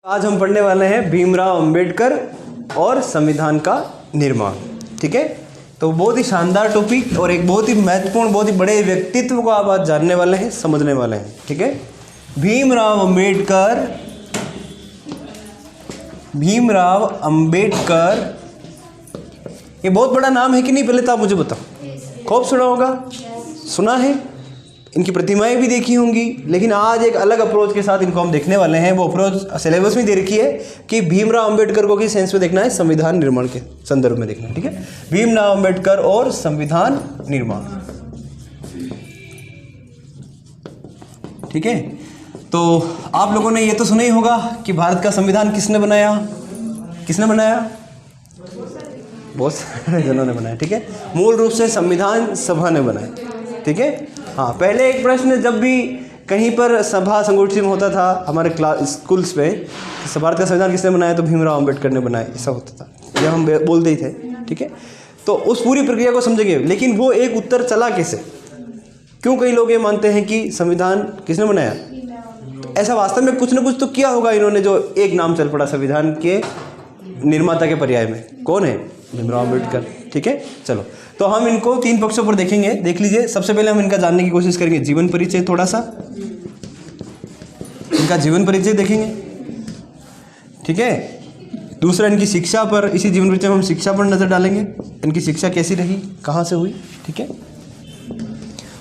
आज हम पढ़ने वाले हैं भीमराव अंबेडकर और संविधान का निर्माण। ठीक है, तो बहुत ही शानदार टॉपिक और एक बहुत ही महत्वपूर्ण, बहुत ही बड़े व्यक्तित्व को आप आज जानने वाले हैं, समझने वाले हैं। ठीक है, भीमराव अंबेडकर ये बहुत बड़ा नाम है कि नहीं, पहले तो आप मुझे बताओ। खूब सुना होगा, सुना है, इनकी प्रतिमाएं भी देखी होंगी, लेकिन आज एक अलग अप्रोच के साथ इनको हम देखने वाले हैं। वो अप्रोच सिलेबस में दे रखी है कि भीमराव अंबेडकर को किस सेंस में देखना है, संविधान निर्माण के संदर्भ में देखना है। ठीक है, भीमराव अंबेडकर और संविधान निर्माण। ठीक है, तो आप लोगों ने ये तो सुना ही होगा कि भारत का संविधान किसने बनाया, बहुत सारे जनों ने बनाया। ठीक है, मूल रूप से संविधान सभा ने बनाया। ठीक है, हाँ, पहले एक प्रश्न जब भी कहीं पर सभा संगठित होता था हमारे स्कूल्स में, भारत का संविधान किसने बनाया, तो भीमराव अंबेडकर ने बनाया, ऐसा होता था, यह हम बोलते ही थे। ठीक है, तो उस पूरी प्रक्रिया को समझेंगे, लेकिन वो एक उत्तर चला कैसे, क्यों कई लोग ये मानते हैं कि संविधान किसने बनाया, तो ऐसा वास्तव में कुछ ना कुछ तो किया होगा इन्होंने, जो एक नाम चल पड़ा संविधान के निर्माता के पर्याय में। कौन है, भीमराव अंबेडकर। ठीक है, चलो, तो हम इनको तीन पक्षों पर देखेंगे। देख लीजिए, सबसे पहले हम इनका जानने की कोशिश करेंगे, जीवन परिचय, थोड़ा सा इनका जीवन परिचय देखेंगे। ठीक है, दूसरा इनकी शिक्षा पर, इसी जीवन परिचय में हम शिक्षा पर नजर डालेंगे, इनकी शिक्षा कैसी रही, कहाँ से हुई। ठीक है,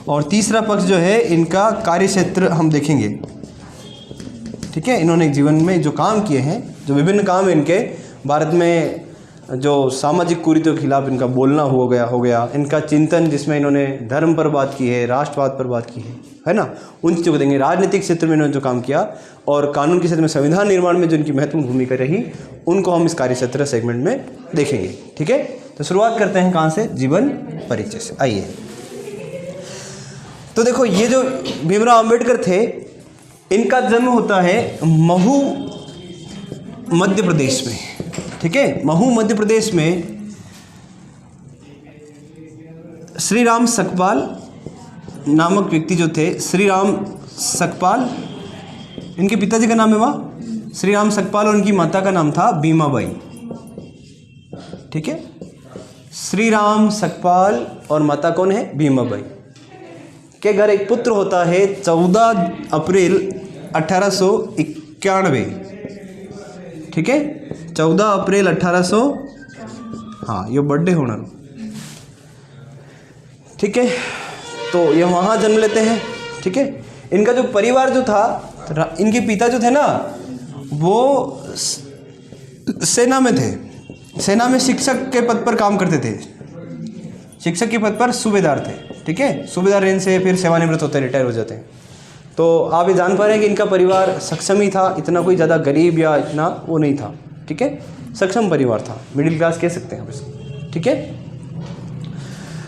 और तीसरा पक्ष जो है इनका कार्यक्षेत्र हम देखेंगे। ठीक है, इन्होंने जीवन में जो काम किए हैं, जो विभिन्न काम है इनके, भारत में जो सामाजिक कुरीतियों के खिलाफ इनका बोलना हो गया, इनका चिंतन जिसमें इन्होंने धर्म पर बात की है, राष्ट्रवाद पर बात की है ना, उन चीज़ों को देंगे। राजनीतिक क्षेत्र में इन्होंने जो काम किया और कानून के क्षेत्र में संविधान निर्माण में जो इनकी महत्वपूर्ण भूमिका रही, उनको हम इस कार्यक्षेत्र सेगमेंट में देखेंगे। ठीक है, तो शुरुआत करते हैं कहाँ से, जीवन परिचय से। आइए, तो देखो, ये जो भीमराव अंबेडकर थे, इनका जन्म होता है महू, मध्य प्रदेश में। ठीक है, महू मध्य प्रदेश में श्री राम सकपाल नामक व्यक्ति जो थे, श्री राम सकपाल, इनके पिताजी का नाम है वहाँ श्री राम सकपाल और इनकी माता का नाम था भीमाबाई। ठीक है, श्री राम सकपाल और माता कौन है, भीमाबाई के घर एक पुत्र होता है 14 अप्रैल 1891। ठीक है, 14 अप्रैल 1800, हाँ, ये बर्थडे होना। ठीक है, तो ये वहाँ जन्म लेते हैं। ठीक है, इनका जो परिवार जो था, इनके पिता जो थे ना, वो सेना में थे, सेना में शिक्षक के पद पर काम करते थे, शिक्षक के पद पर सूबेदार थे। ठीक है, सूबेदार रेंज से फिर सेवानिवृत्त होते हैं, रिटायर हो जाते हैं। तो आप ये जान पा रहे हैं कि इनका परिवार सक्षम ही था, इतना कोई ज़्यादा गरीब या इतना वो नहीं था। ठीक है, सक्षम परिवार था, मिडिल क्लास कह सकते हैं इसको। ठीक है,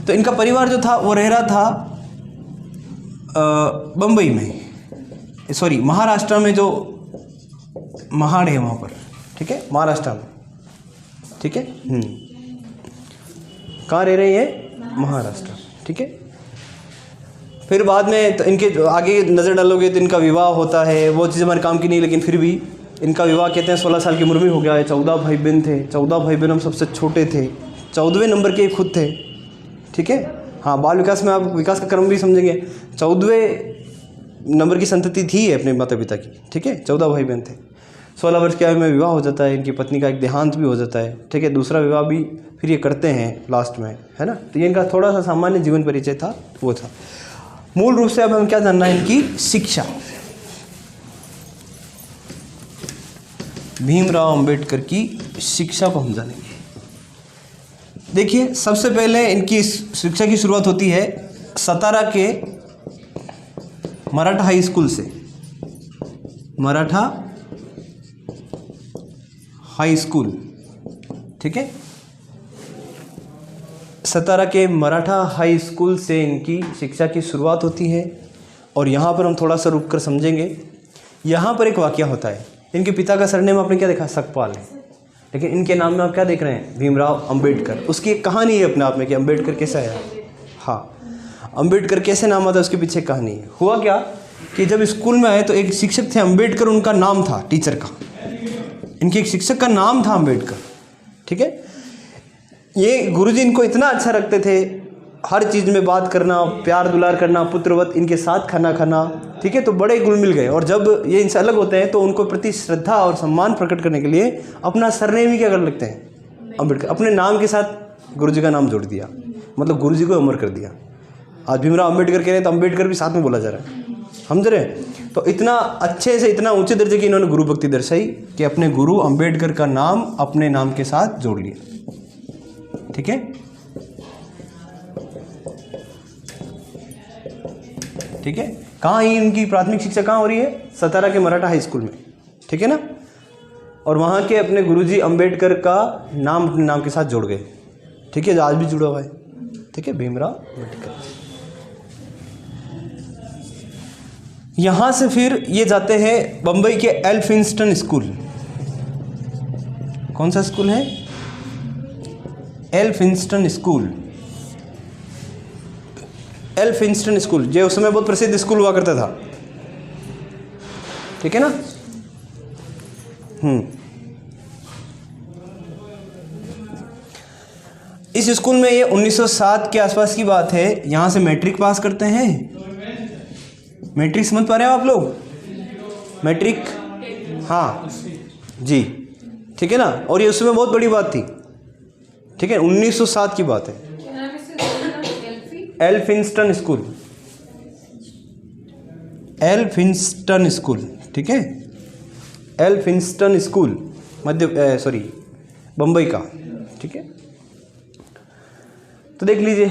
तो इनका परिवार जो था वो रह रहा था बम्बई में, सॉरी महाराष्ट्र में, जो महाड़ है वहाँ पर। ठीक है, महाराष्ट्र में। ठीक है, कहाँ रह रहे हैं, महाराष्ट्र। ठीक है, फिर बाद में तो इनके आगे नज़र डालोगे तो इनका विवाह होता है, वो चीज़ हमारे काम की नहीं, लेकिन फिर भी इनका विवाह कहते हैं 16 साल की उम्र में हो गया है। 14 भाई बहन थे, 14 भाई बहन हम सबसे छोटे थे, 14वें नंबर के खुद थे। ठीक है, हाँ, बाल विकास में आप विकास का क्रम भी समझेंगे, 14वें नंबर की संतति थी अपने माता पिता की। ठीक है, 14 भाई बहन थे। 16 वर्ष की आयु में विवाह हो जाता है, इनकी पत्नी का एक देहांत भी हो जाता है। ठीक है, दूसरा विवाह भी फिर ये करते हैं लास्ट में, है ना। तो ये इनका थोड़ा सा सामान्य जीवन परिचय था, वो था। मूल रूप से अब हम क्या जानना है, इनकी शिक्षा। भीमराव अंबेडकर की शिक्षा को हम जानेंगे। देखिए, सबसे पहले इनकी शिक्षा की शुरुआत होती है सतारा के मराठा हाई स्कूल से। मराठा हाई स्कूल, ठीक है, सतारा के मराठा हाई स्कूल से इनकी शिक्षा की शुरुआत होती है। और यहाँ पर हम थोड़ा सा रुक कर समझेंगे। यहाँ पर एक वाकया होता है, इनके पिता का सरनेम आपने क्या देखा, सकपाल है, लेकिन इनके नाम में आप क्या देख रहे हैं, भीमराव अंबेडकर। उसकी एक कहानी है अपने आप में कि अंबेडकर कैसा आया। हाँ, अंबेडकर कैसे नाम आता है, उसके पीछे कहानी है। हुआ क्या कि जब स्कूल में आए तो एक शिक्षक थे अंबेडकर, उनका नाम था टीचर का, इनके एक शिक्षक का नाम था अम्बेडकर, ठीक है। ये गुरुजी इनको इतना अच्छा रखते थे, हर चीज़ में बात करना, प्यार दुलार करना, पुत्रवत इनके साथ खाना खाना, ठीक है। तो बड़े गुण मिल गए। और जब ये इनसे अलग होते हैं तो उनको प्रति श्रद्धा और सम्मान प्रकट करने के लिए अपना सरनेम ही क्या कर लगते हैं, अम्बेडकर। अपने नाम के साथ गुरुजी का नाम जोड़ दिया, मतलब गुरुजी को अमर कर दिया। आज भीमराव अम्बेडकर कह रहे हैं तो अम्बेडकर भी साथ में बोला जा रहा है, समझ रहे हैं। तो इतना अच्छे से, इतना ऊंचे दर्जे की इन्होंने गुरु भक्ति दर्शाई कि अपने गुरु अम्बेडकर का नाम अपने नाम के साथ जोड़ लिया, ठीक है। ठीक है, कहाँ ही इनकी प्राथमिक शिक्षा कहाँ हो रही है, सतारा के मराठा हाई स्कूल में, ठीक है ना। और वहाँ के अपने गुरुजी अम्बेडकर का नाम अपने नाम के साथ जोड़ गए, ठीक है, जो आज भी जुड़ा हुआ है, ठीक है, भीमराव अम्बेडकर। यहाँ से फिर ये जाते हैं बम्बई के एल्फिंस्टन स्कूल। कौन सा स्कूल है, एल्फिंस्टन स्कूल। एल्फिंस्टन स्कूल जो उस समय बहुत प्रसिद्ध स्कूल हुआ करता था, ठीक है ना। इस स्कूल में ये 1907 के आसपास की बात है, यहाँ से मैट्रिक पास करते हैं। मैट्रिक समझ पा रहे हो आप लोग, मैट्रिक, हाँ जी, ठीक है ना। और ये उस समय बहुत बड़ी बात थी, ठीक है, 1907 की बात है। एल्फिंस्टन स्कूल, एल्फिंस्टन स्कूल, ठीक है, एल्फिंस्टन स्कूल बम्बई का, ठीक है। तो देख लीजिए,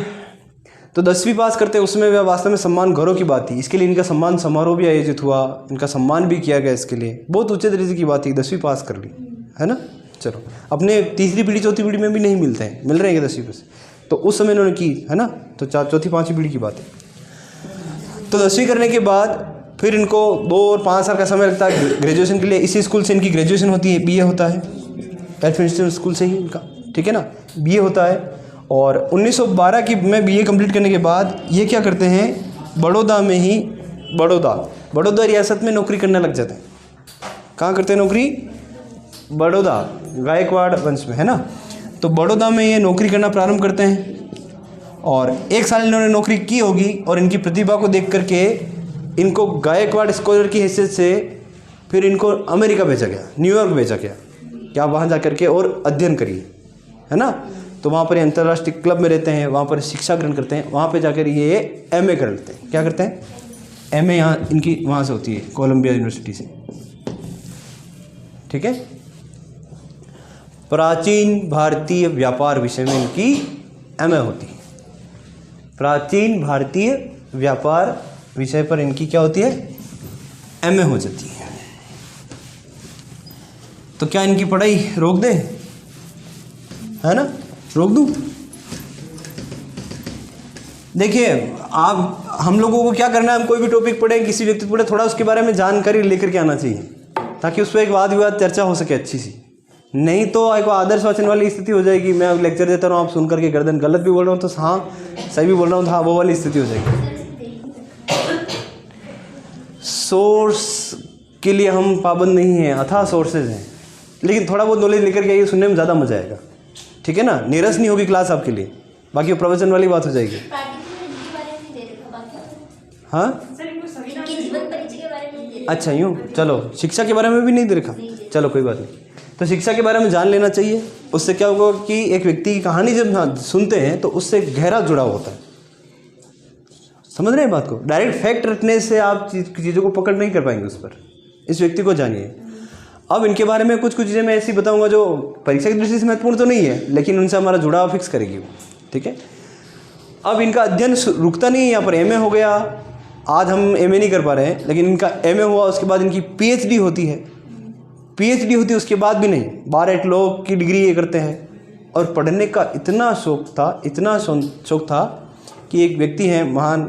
तो 10वीं पास करते उसमें वास्तव में सम्मान गौरव की बात थी। इसके लिए इनका सम्मान समारोह भी आयोजित हुआ, इनका सम्मान भी किया गया, इसके लिए बहुत ऊंचे दर्जे की बात थी। 10वीं पास कर ली, है ना। चलो, अपने तीसरी पीढ़ी चौथी पीढ़ी में भी नहीं मिलते हैं, मिल रहे हैं 10वीं पास, तो उस समय इन्होंने की, है ना। तो चौथी पाँचवीं पीढ़ी की बात है। तो 10वीं करने के बाद फिर इनको 2 और 5 साल का समय लगता है ग्रेजुएशन के लिए। इसी स्कूल से इनकी ग्रेजुएशन होती है, BA होता है, एल्फिंस्टन स्कूल से ही इनका, ठीक है ना, BA होता है। और 1912 की में BA कंप्लीट करने के बाद ये क्या करते हैं, बड़ौदा में ही, बड़ौदा रियासत में नौकरी करने लग जाते हैं। कहाँ करते हैं नौकरी, बड़ौदा, गायकवाड़ वंश में, है ना। तो बड़ौदा में ये नौकरी करना प्रारंभ करते हैं और 1 साल इन्होंने नौकरी की होगी। और इनकी प्रतिभा को देख करके इनको गायकवाड़ स्कॉलर की हैसियत से फिर इनको अमेरिका भेजा गया, न्यूयॉर्क भेजा गया कि आप वहाँ जा करके और अध्ययन करिए, है ना। तो वहाँ पर अंतर्राष्ट्रीय क्लब में रहते हैं, वहाँ पर शिक्षा ग्रहण करते हैं। वहाँ पे जाकर ये MA कर लेते हैं। क्या करते हैं, MA यहाँ इनकी वहाँ से होती है, कोलंबिया यूनिवर्सिटी से, ठीक है। प्राचीन भारतीय व्यापार विषय में इनकी MA होती है। प्राचीन भारतीय व्यापार विषय पर इनकी क्या होती है, MA हो जाती है। तो क्या इनकी पढ़ाई रोक दें, है ना, रोक दूं। देखिए, आप हम लोगों को क्या करना है, हम कोई भी टॉपिक पढ़ें, किसी व्यक्ति पढ़े, थोड़ा उसके बारे में जानकारी लेकर के आना चाहिए ताकि उस पर एक वाद विवाद चर्चा हो सके अच्छी सी। नहीं तो एक आदर्श वाचन वाली स्थिति हो जाएगी, मैं लेक्चर देता रहा हूँ, आप सुन करके गर्दन, गलत भी बोल रहा हूँ तो हाँ, सही भी बोल रहा हूँ तो हाँ, वो वाली स्थिति हो जाएगी। सोर्स के लिए हम पाबंद नहीं हैं, अथाह सोर्सेज हैं, लेकिन थोड़ा बहुत नॉलेज लेकर के आइए, सुनने में ज़्यादा मजा आएगा, ठीक है ना। नीरस नहीं होगी क्लास आपके लिए, बाकी प्रवचन वाली बात हो जाएगी। हाँ, अच्छा यूँ, चलो शिक्षा के बारे में भी नहीं दे रखा, चलो कोई बात नहीं। तो शिक्षा के बारे में जान लेना चाहिए, उससे क्या होगा कि एक व्यक्ति की कहानी जब सुनते हैं तो उससे गहरा जुड़ाव होता है। समझ रहे हैं बात को, डायरेक्ट फैक्ट रखने से आप चीज़ों को पकड़ नहीं कर पाएंगे उस पर। इस व्यक्ति को जानिए। अब इनके बारे में कुछ चीज़ें मैं ऐसी बताऊंगा जो परीक्षा की दृष्टि से महत्वपूर्ण तो नहीं है, लेकिन उनसे हमारा जुड़ाव फिक्स करेगी वो, ठीक है। अब इनका अध्ययन रुकता नहीं है, यहाँ पर MA हो गया, आज हम MA नहीं कर पा रहे हैं, लेकिन इनका MA हुआ, उसके बाद इनकी PhD होती है। PhD होती है उसके बाद भी नहीं, 12 लॉ की डिग्री ये करते हैं। और पढ़ने का इतना शौक था, इतना शौक था कि एक व्यक्ति हैं, महान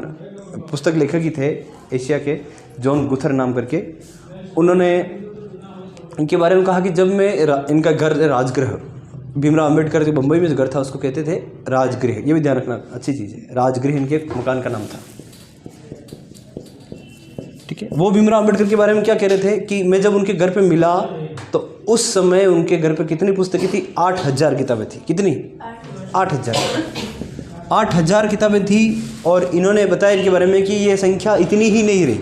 पुस्तक लेखक ही थे एशिया के, जॉन गुथर नाम करके, उन्होंने इनके बारे में कहा कि जब मैं इनका घर राजगृह, भीमराव अम्बेडकर जो बम्बई में जो घर था उसको कहते थे राजगृह, ये भी ध्यान रखना अच्छी चीज़ है, राजगृह इनके मकान का नाम था, ठीक है। वो भीमराव अम्बेडकर के बारे में क्या कह रहे थे कि मैं जब उनके घर पे मिला तो उस समय उनके घर पे कितनी पुस्तकें थी? 8,000 किताबें थी। कितनी? 8,000। 8,000 किताबें थी। और इन्होंने बताया इनके बारे में कि ये संख्या इतनी ही नहीं रही,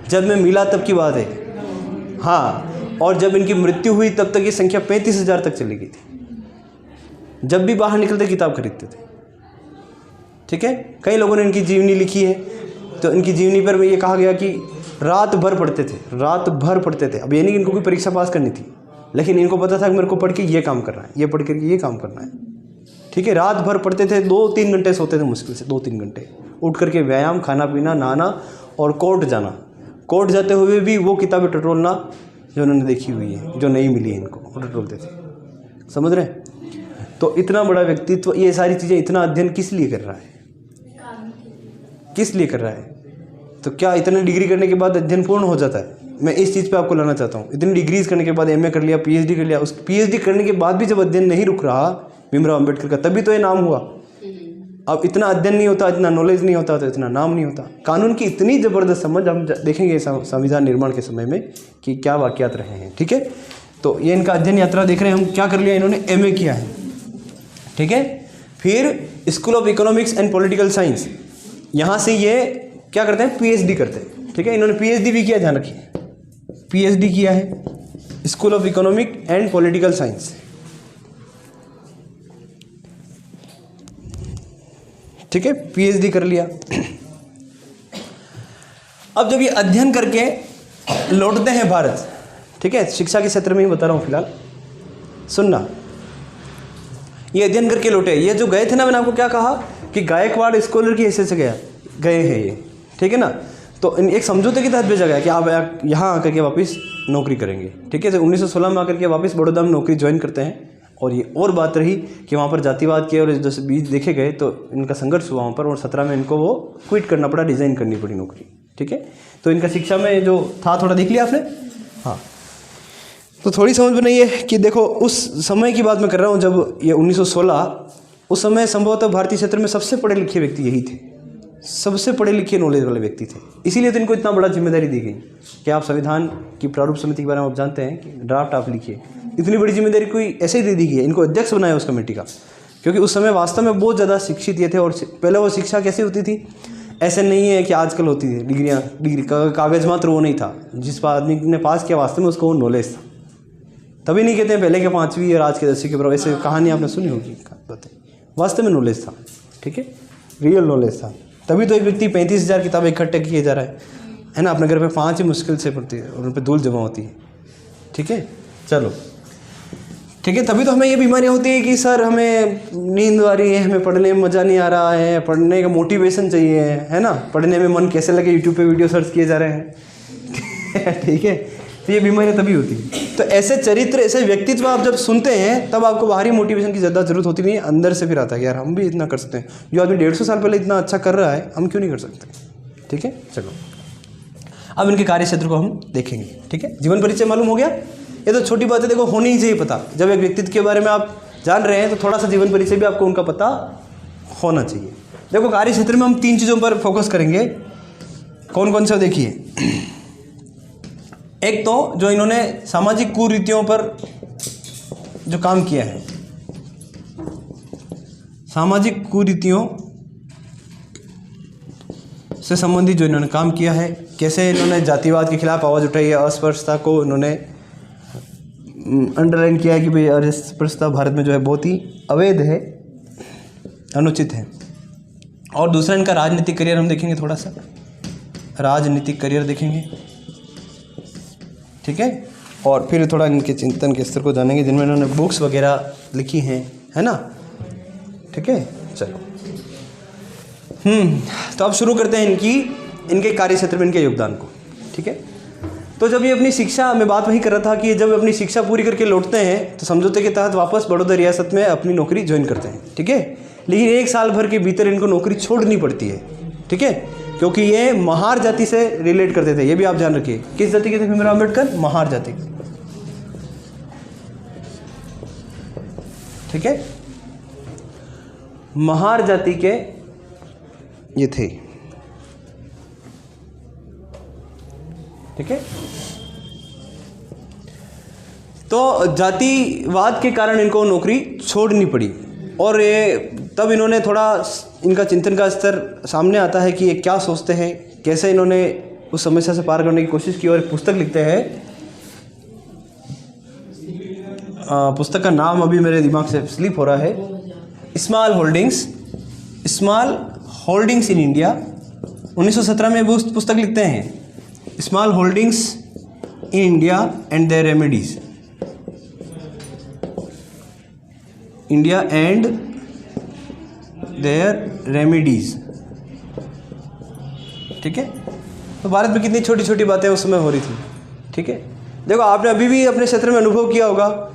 जब मैं मिला तब की बात है। हाँ, और जब इनकी मृत्यु हुई तब तक ये संख्या 35,000 तक चली गई थी। जब भी बाहर निकलते किताब खरीदते थे। ठीक है, कई लोगों ने इनकी जीवनी लिखी है, तो इनकी जीवनी पर ये कहा गया कि रात भर पढ़ते थे, रात भर पढ़ते थे। अब ये नहीं कि इनको कोई परीक्षा पास करनी थी, लेकिन इनको पता था कि मेरे को पढ़ के ये काम करना है, ये पढ़ करके ये काम करना है। ठीक है, रात भर पढ़ते थे, 2-3 घंटे सोते थे मुश्किल से, 2-3 घंटे। उठ करके व्यायाम, खाना पीना, नहाना और कोर्ट जाना। कोर्ट जाते हुए भी वो किताबें टटोलना जो उन्होंने देखी हुई है, जो नहीं मिली है इनको, वो टटोलते थे। समझ रहे हैं? तो इतना बड़ा व्यक्तित्व ये सारी चीज़ें, इतना अध्ययन किस लिए कर रहा है? किस लिए कर रहा है? तो क्या इतने डिग्री करने के बाद अध्ययन पूर्ण हो जाता है? मैं इस चीज़ पे आपको लाना चाहता हूँ। इतनी डिग्रीज करने के बाद एमए कर लिया, पीएचडी कर लिया, उस पीएचडी करने के बाद भी जब अध्ययन नहीं रुक रहा भीमराव अम्बेडकर का, तभी तो ये नाम हुआ। अब इतना अध्ययन नहीं होता, इतना नॉलेज नहीं होता तो इतना नाम नहीं होता। कानून की इतनी ज़बरदस्त समझ हम देखेंगे संविधान निर्माण के समय में कि क्या वाक़यात रहे हैं। ठीक है, तो ये इनका अध्ययन यात्रा देख रहे हैं हम। क्या कर लिया इन्होंने? एमए किया है। ठीक है, फिर school of economics and political science, यहाँ से ये क्या करते हैं? पीएचडी करते हैं। ठीक है, इन्होंने पीएचडी भी किया, ध्यान रखिए, पीएचडी किया है school of economic and political science. ठीक है, पीएचडी कर लिया। अब जब ये अध्ययन करके लौटते हैं भारत, ठीक है, शिक्षा के क्षेत्र में ही बता रहा हूं फिलहाल, सुनना, ये अध्ययन करके लौटे। ये जो गए थे ना, मैंने आपको क्या कहा कि गायकवाड़ स्कॉलर की हैसियत से गए हैं ये। ठीक है ना, तो एक समझौते के तहत भेजा गया कि आप यहाँ आकर के वापस नौकरी करेंगे। ठीक है, तो 1916 में आकर के वापस बड़ौदा में नौकरी ज्वाइन करते हैं। और ये और बात रही कि वहाँ पर जातिवाद के और जैसे बीज देखे गए तो इनका संघर्ष हुआ वहाँ पर, और 17 में इनको वो क्विट करना पड़ा, डिज़ाइन करनी पड़ी नौकरी। ठीक है, तो इनका शिक्षा में जो था थोड़ा देख लिया आपने। हाँ, तो थोड़ी समझ में नहीं है कि देखो उस समय की बात मैं कर रहा हूँ जब ये 1916, उस समय संभवतः भारतीय क्षेत्र में सबसे पढ़े लिखे व्यक्ति यही थे, सबसे पढ़े लिखे नॉलेज वाले व्यक्ति थे। इसीलिए तो इनको इतना बड़ा जिम्मेदारी दी गई कि आप संविधान की प्रारूप समिति के बारे में आप जानते हैं कि ड्राफ्ट आप लिखिए। इतनी बड़ी जिम्मेदारी कोई ऐसे ही दे दी गई है, इनको अध्यक्ष बनाया उस कमेटी का, क्योंकि उस समय वास्तव में बहुत ज़्यादा शिक्षित ये थे। और पहले वो शिक्षा कैसी होती थी, ऐसे नहीं है कि आजकल होती थी डिग्री कागज मात्र वो नहीं था। जिस आदमी ने पास किया वास्तव में उसको वो नॉलेज था। तभी नहीं कहते हैं पहले के 5वीं और आज के 10वीं के बराबर, ऐसे कहानी आपने सुनी होगी, वास्तव में नॉलेज था। ठीक है, रियल नॉलेज था। तभी तो एक व्यक्ति 35,000 किताबें इकट्ठे किए जा रहा है ना। अपने घर पे 5 ही मुश्किल से पड़ती है और उन पर धूल जमा होती है। ठीक है, चलो ठीक है। तभी तो हमें ये बीमारियाँ होती है कि सर हमें नींद आ रही है, हमें पढ़ने में मज़ा नहीं आ रहा है, पढ़ने का मोटिवेशन चाहिए, है ना, पढ़ने में मन कैसे लगे, यूट्यूब पे वीडियो सर्च किए जा रहे हैं। ठीक है, तो ये बीमारियाँ तभी होती है। तो ऐसे चरित्र, ऐसे व्यक्तित्व आप जब सुनते हैं तब आपको बाहरी मोटिवेशन की ज़्यादा जरूरत होती नहीं है, अंदर से फिर आता है यार हम भी इतना कर सकते हैं। जो आदमी 150 साल पहले इतना अच्छा कर रहा है, हम क्यों नहीं कर सकते। ठीक है, चलो अब इनके कार्य क्षेत्र को हम देखेंगे। ठीक है, जीवन परिचय मालूम हो गया। ये तो छोटी बात है, देखो होनी ही चाहिए पता। जब एक व्यक्तित्व के बारे में आप जान रहे हैं तो थोड़ा सा जीवन परिचय भी आपको उनका पता होना चाहिए। देखो कार्य क्षेत्र में हम 3 चीज़ों पर फोकस करेंगे। कौन कौन सा देखिए। एक तो जो इन्होंने सामाजिक कुरीतियों पर जो काम किया है, सामाजिक कुरीतियों से संबंधित जो इन्होंने काम किया है, कैसे इन्होंने जातिवाद के खिलाफ आवाज़ उठाई है, अस्पृश्यता को इन्होंने अंडरलाइन किया है कि भाई अस्पृश्यता भारत में जो है बहुत ही अवैध है, अनुचित है। और दूसरा इनका राजनीतिक करियर हम देखेंगे, थोड़ा सा राजनीतिक करियर देखेंगे। ठीक है, और फिर थोड़ा इनके चिंतन के स्तर को जानेंगे जिनमें इन्होंने बुक्स वगैरह लिखी हैं, है ना। ठीक है, चलो तो अब शुरू करते हैं इनके कार्य क्षेत्र में इनके योगदान को। ठीक है, तो जब ये अपनी शिक्षा, मैं बात वही कर रहा था कि जब अपनी शिक्षा पूरी करके लौटते हैं तो समझौते के तहत वापस बड़ौदा रियासत में अपनी नौकरी ज्वाइन करते हैं। ठीक है, लेकिन 1 साल भर के भीतर इनको नौकरी छोड़नी पड़ती है। ठीक है, क्योंकि ये महार जाति से रिलेट करते थे, ये भी आप ध्यान रखिए। किस जाति के थे भीमराव अम्बेडकर? महार जाति के। ठीक है, महार जाति के ये थे। ठीक है, तो जातिवाद के कारण इनको नौकरी छोड़नी पड़ी। और ये तब इन्होंने थोड़ा, इनका चिंतन का स्तर सामने आता है कि ये क्या सोचते हैं, कैसे इन्होंने उस समस्या से पार करने की कोशिश की और एक पुस्तक लिखते हैं। पुस्तक का नाम अभी मेरे दिमाग से स्लिप हो रहा है, स्मॉल होल्डिंग्स इन इंडिया। 1917 में वो पुस्तक लिखते हैं, small holdings in India and their remedies. India and their remedies, ठीक है। तो भारत में कितनी छोटी छोटी बातें उस समय हो रही थी, ठीक है। देखो आपने अभी भी अपने क्षेत्र में अनुभव किया होगा,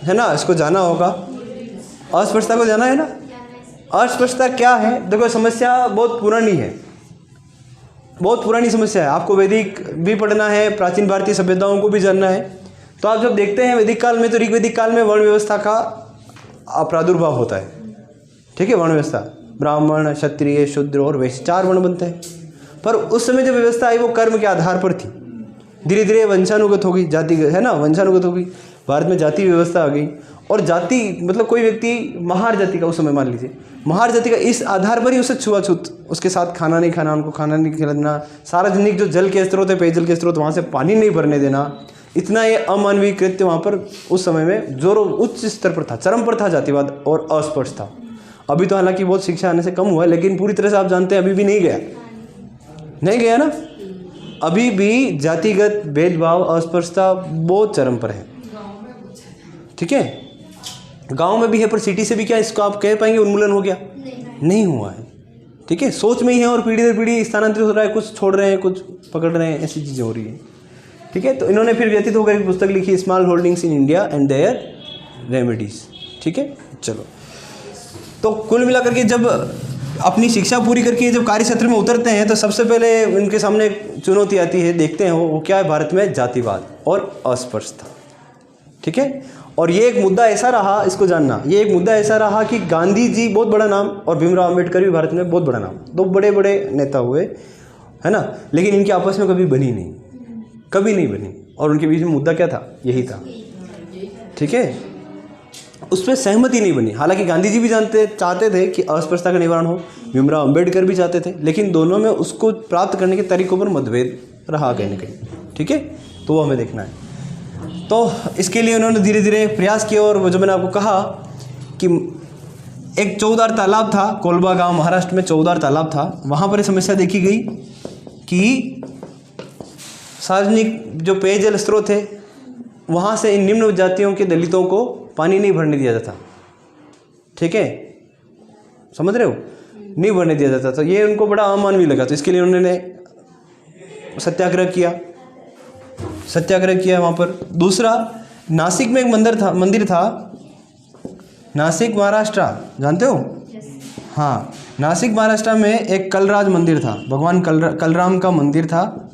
है ना, इसको जाना होगा, अस्पृश्यता को जाना है ना। अस्पृश्यता क्या है? देखो समस्या बहुत पुरानी है, बहुत पुरानी समस्या है। आपको वैदिक भी पढ़ना है, प्राचीन भारतीय सभ्यताओं को भी जानना है। तो आप जब देखते हैं वैदिक काल में, तो ऋग्वैदिक काल में वर्ण व्यवस्था का प्रादुर्भाव होता है, ठीक है। वर्ण व्यवस्था, ब्राह्मण, क्षत्रिय, शूद्र और वैश्य 4 वर्ण बनते हैं। पर उस समय जो व्यवस्था आई वो कर्म के आधार पर थी। धीरे धीरे वंशानुगत हो गई, जाति, है ना, वंशानुगत हो गई। भारत में जाति व्यवस्था आ गई। और जाति मतलब कोई व्यक्ति महार जाति का, उस समय मान लीजिए महार जाति का, इस आधार पर ही उसे छुआछूत, उसके साथ खाना नहीं खाना, उनको खाना नहीं खिलाना, सार्वजनिक जो जल के स्रोत है, पेयजल के स्रोत, वहाँ से पानी नहीं भरने देना, इतना ये अमानवीय कृत्य वहाँ पर उस समय में जोरों उच्च स्तर पर था, चरम पर था जातिवाद और अस्पृश्य था। अभी तो हालांकि बहुत शिक्षा आने से कम हुआ है, लेकिन पूरी तरह से आप जानते हैं अभी भी नहीं गया ना। अभी भी जातिगत भेदभाव, अस्पृश्यता बहुत चरम पर है, ठीक है। गांव में भी है, पर सिटी से भी क्या इसको आप कह पाएंगे उन्मूलन हो गया? नहीं हुआ है, ठीक है। सोच में ही है और पीढ़ी दर पीढ़ी स्थानांतरित हो रहा है, कुछ छोड़ रहे हैं, कुछ पकड़ रहे हैं, ऐसी चीज़ें हो रही है, ठीक है। तो इन्होंने फिर व्यतीत होकर एक पुस्तक लिखी, small holdings in India and their remedies, ठीक है। चलो, तो कुल मिलाकर के जब अपनी शिक्षा पूरी करके जब कार्य क्षेत्र में उतरते हैं, तो सबसे पहले उनके सामने चुनौती आती है, देखते हैं वो क्या है भारत में, जातिवाद और अस्पृश्यता, ठीक है। और ये एक मुद्दा ऐसा रहा, इसको जानना, ये एक मुद्दा ऐसा रहा कि गांधी जी बहुत बड़ा नाम और भीमराव अम्बेडकर भी भारत में बहुत बड़ा नाम, 2 बड़े बड़े नेता हुए, है ना, लेकिन इनके आपस में कभी बनी नहीं, कभी नहीं बनी। और उनके बीच में मुद्दा क्या था? यही था, ठीक है। उस पर सहमति नहीं बनी। हालांकि गांधी जी भी चाहते थे कि अस्पृश्यता का निवारण हो, भीमराव अम्बेडकर भी चाहते थे, लेकिन दोनों में उसको प्राप्त करने के तरीकों पर मतभेद रहा कहीं ना कहीं, ठीक है। तो वो हमें देखना है। तो इसके लिए उन्होंने धीरे धीरे प्रयास किए, और जो मैंने आपको कहा कि एक चौदार तालाब था, कोलबा गांव महाराष्ट्र में चौदार तालाब था, वहाँ पर समस्या देखी गई कि सार्वजनिक जो पेयजल स्रोत है, वहाँ से इन निम्न जातियों के दलितों को पानी नहीं भरने दिया जाता, ठीक है, समझ रहे हो, नहीं भरने दिया जाता। तो ये उनको बड़ा अमानवीय लगा, तो इसके लिए उन्होंने सत्याग्रह किया वहाँ पर। दूसरा, नासिक में एक मंदिर था, नासिक महाराष्ट्र, जानते हो? हाँ, नासिक महाराष्ट्र में एक कलराज मंदिर था, भगवान कलराम का मंदिर था।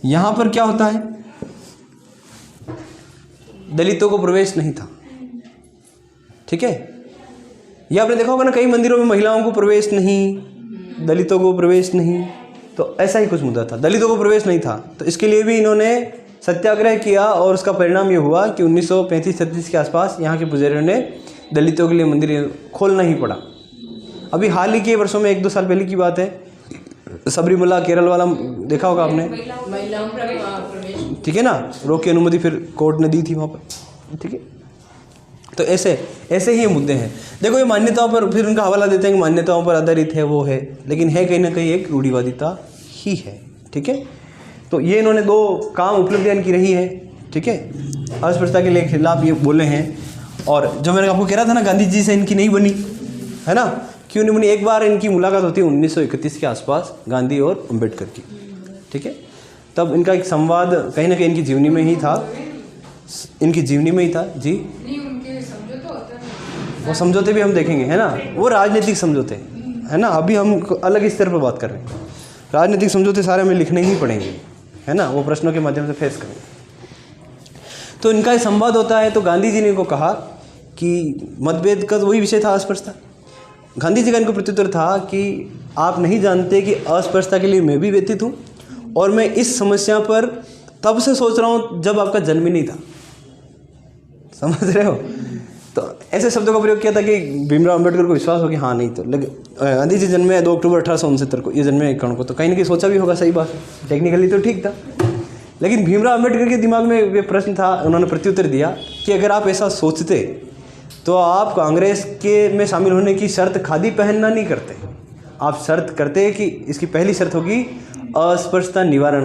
यहाँ पर क्या होता है, दलितों को प्रवेश नहीं था, ठीक है। ये आपने देखा होगा ना, कई मंदिरों में महिलाओं को प्रवेश नहीं, दलितों को प्रवेश नहीं, तो ऐसा ही कुछ मुद्दा था, दलितों को प्रवेश नहीं था। तो इसके लिए भी इन्होंने सत्याग्रह किया, और उसका परिणाम ये हुआ कि 1935-36 के आसपास यहाँ के पुजारियों ने दलितों के लिए मंदिर खोलना ही पड़ा। अभी हाल ही के वर्षों में 1-2 साल पहले की बात है, सबरीमला केरल वाला देखा होगा आपने, ठीक है ना, रोक की अनुमति फिर कोर्ट ने दी थी वहाँ पर, ठीक है। तो ऐसे ही ये मुद्दे हैं। देखो, ये मान्यताओं पर फिर उनका हवाला देते हैं कि मान्यताओं पर आधारित है, वो है, लेकिन है कहीं ना कहीं एक रूढ़िवादिता ही है, ठीक है। तो ये इन्होंने 2 काम उपलब्धियाँ इनकी रही है, ठीक है। अस्पृश्यता के लिए खिलाफ ये बोले हैं। और जो मैंने आपको कह रहा था ना, गांधी जी से इनकी नहीं बनी, है ना, क्यों नहीं बनी? एक बार इनकी मुलाकात होती है 1931 के आसपास गांधी और अम्बेडकर की, ठीक है। तब इनका एक संवाद कहीं ना कहीं इनकी जीवनी में ही था, जी। वो समझौते भी हम देखेंगे, है ना, वो राजनीतिक समझौते, है ना। अभी हम अलग स्तर पर बात कर रहे हैं, राजनीतिक समझौते सारे हमें लिखने ही पड़ेंगे, है ना, वो प्रश्नों के माध्यम से फेस करेंगे। तो इनका एक संवाद होता है, तो गांधी जी ने इनको कहा कि मतभेद का वही विषय था, अस्पृश्यता। गांधी जी का इनको प्रत्युत्तर था कि आप नहीं जानते कि अस्पृश्यता के लिए मैं भी व्यतीत हूँ, और मैं इस समस्या पर तब से सोच रहा हूँ जब आपका जन्म ही नहीं था, समझ रहे हो। तो ऐसे शब्दों का प्रयोग किया था कि भीमराव अम्बेडकर को विश्वास हो कि हाँ नहीं तो गांधी जी जन्मे 2 अक्टूबर 1869 को, ये जन्मे 1 को, तो कहीं ना कहीं सोचा भी होगा, सही बात है, टेक्निकली तो ठीक था। लेकिन भीमराव अम्बेडकर के दिमाग में ये प्रश्न था, उन्होंने प्रत्युत्तर दिया कि अगर आप ऐसा सोचते तो आप कांग्रेस के में शामिल होने की शर्त खादी पहनना नहीं करते, आप शर्त करते कि इसकी पहली शर्त होगी अस्पृश्यता निवारण,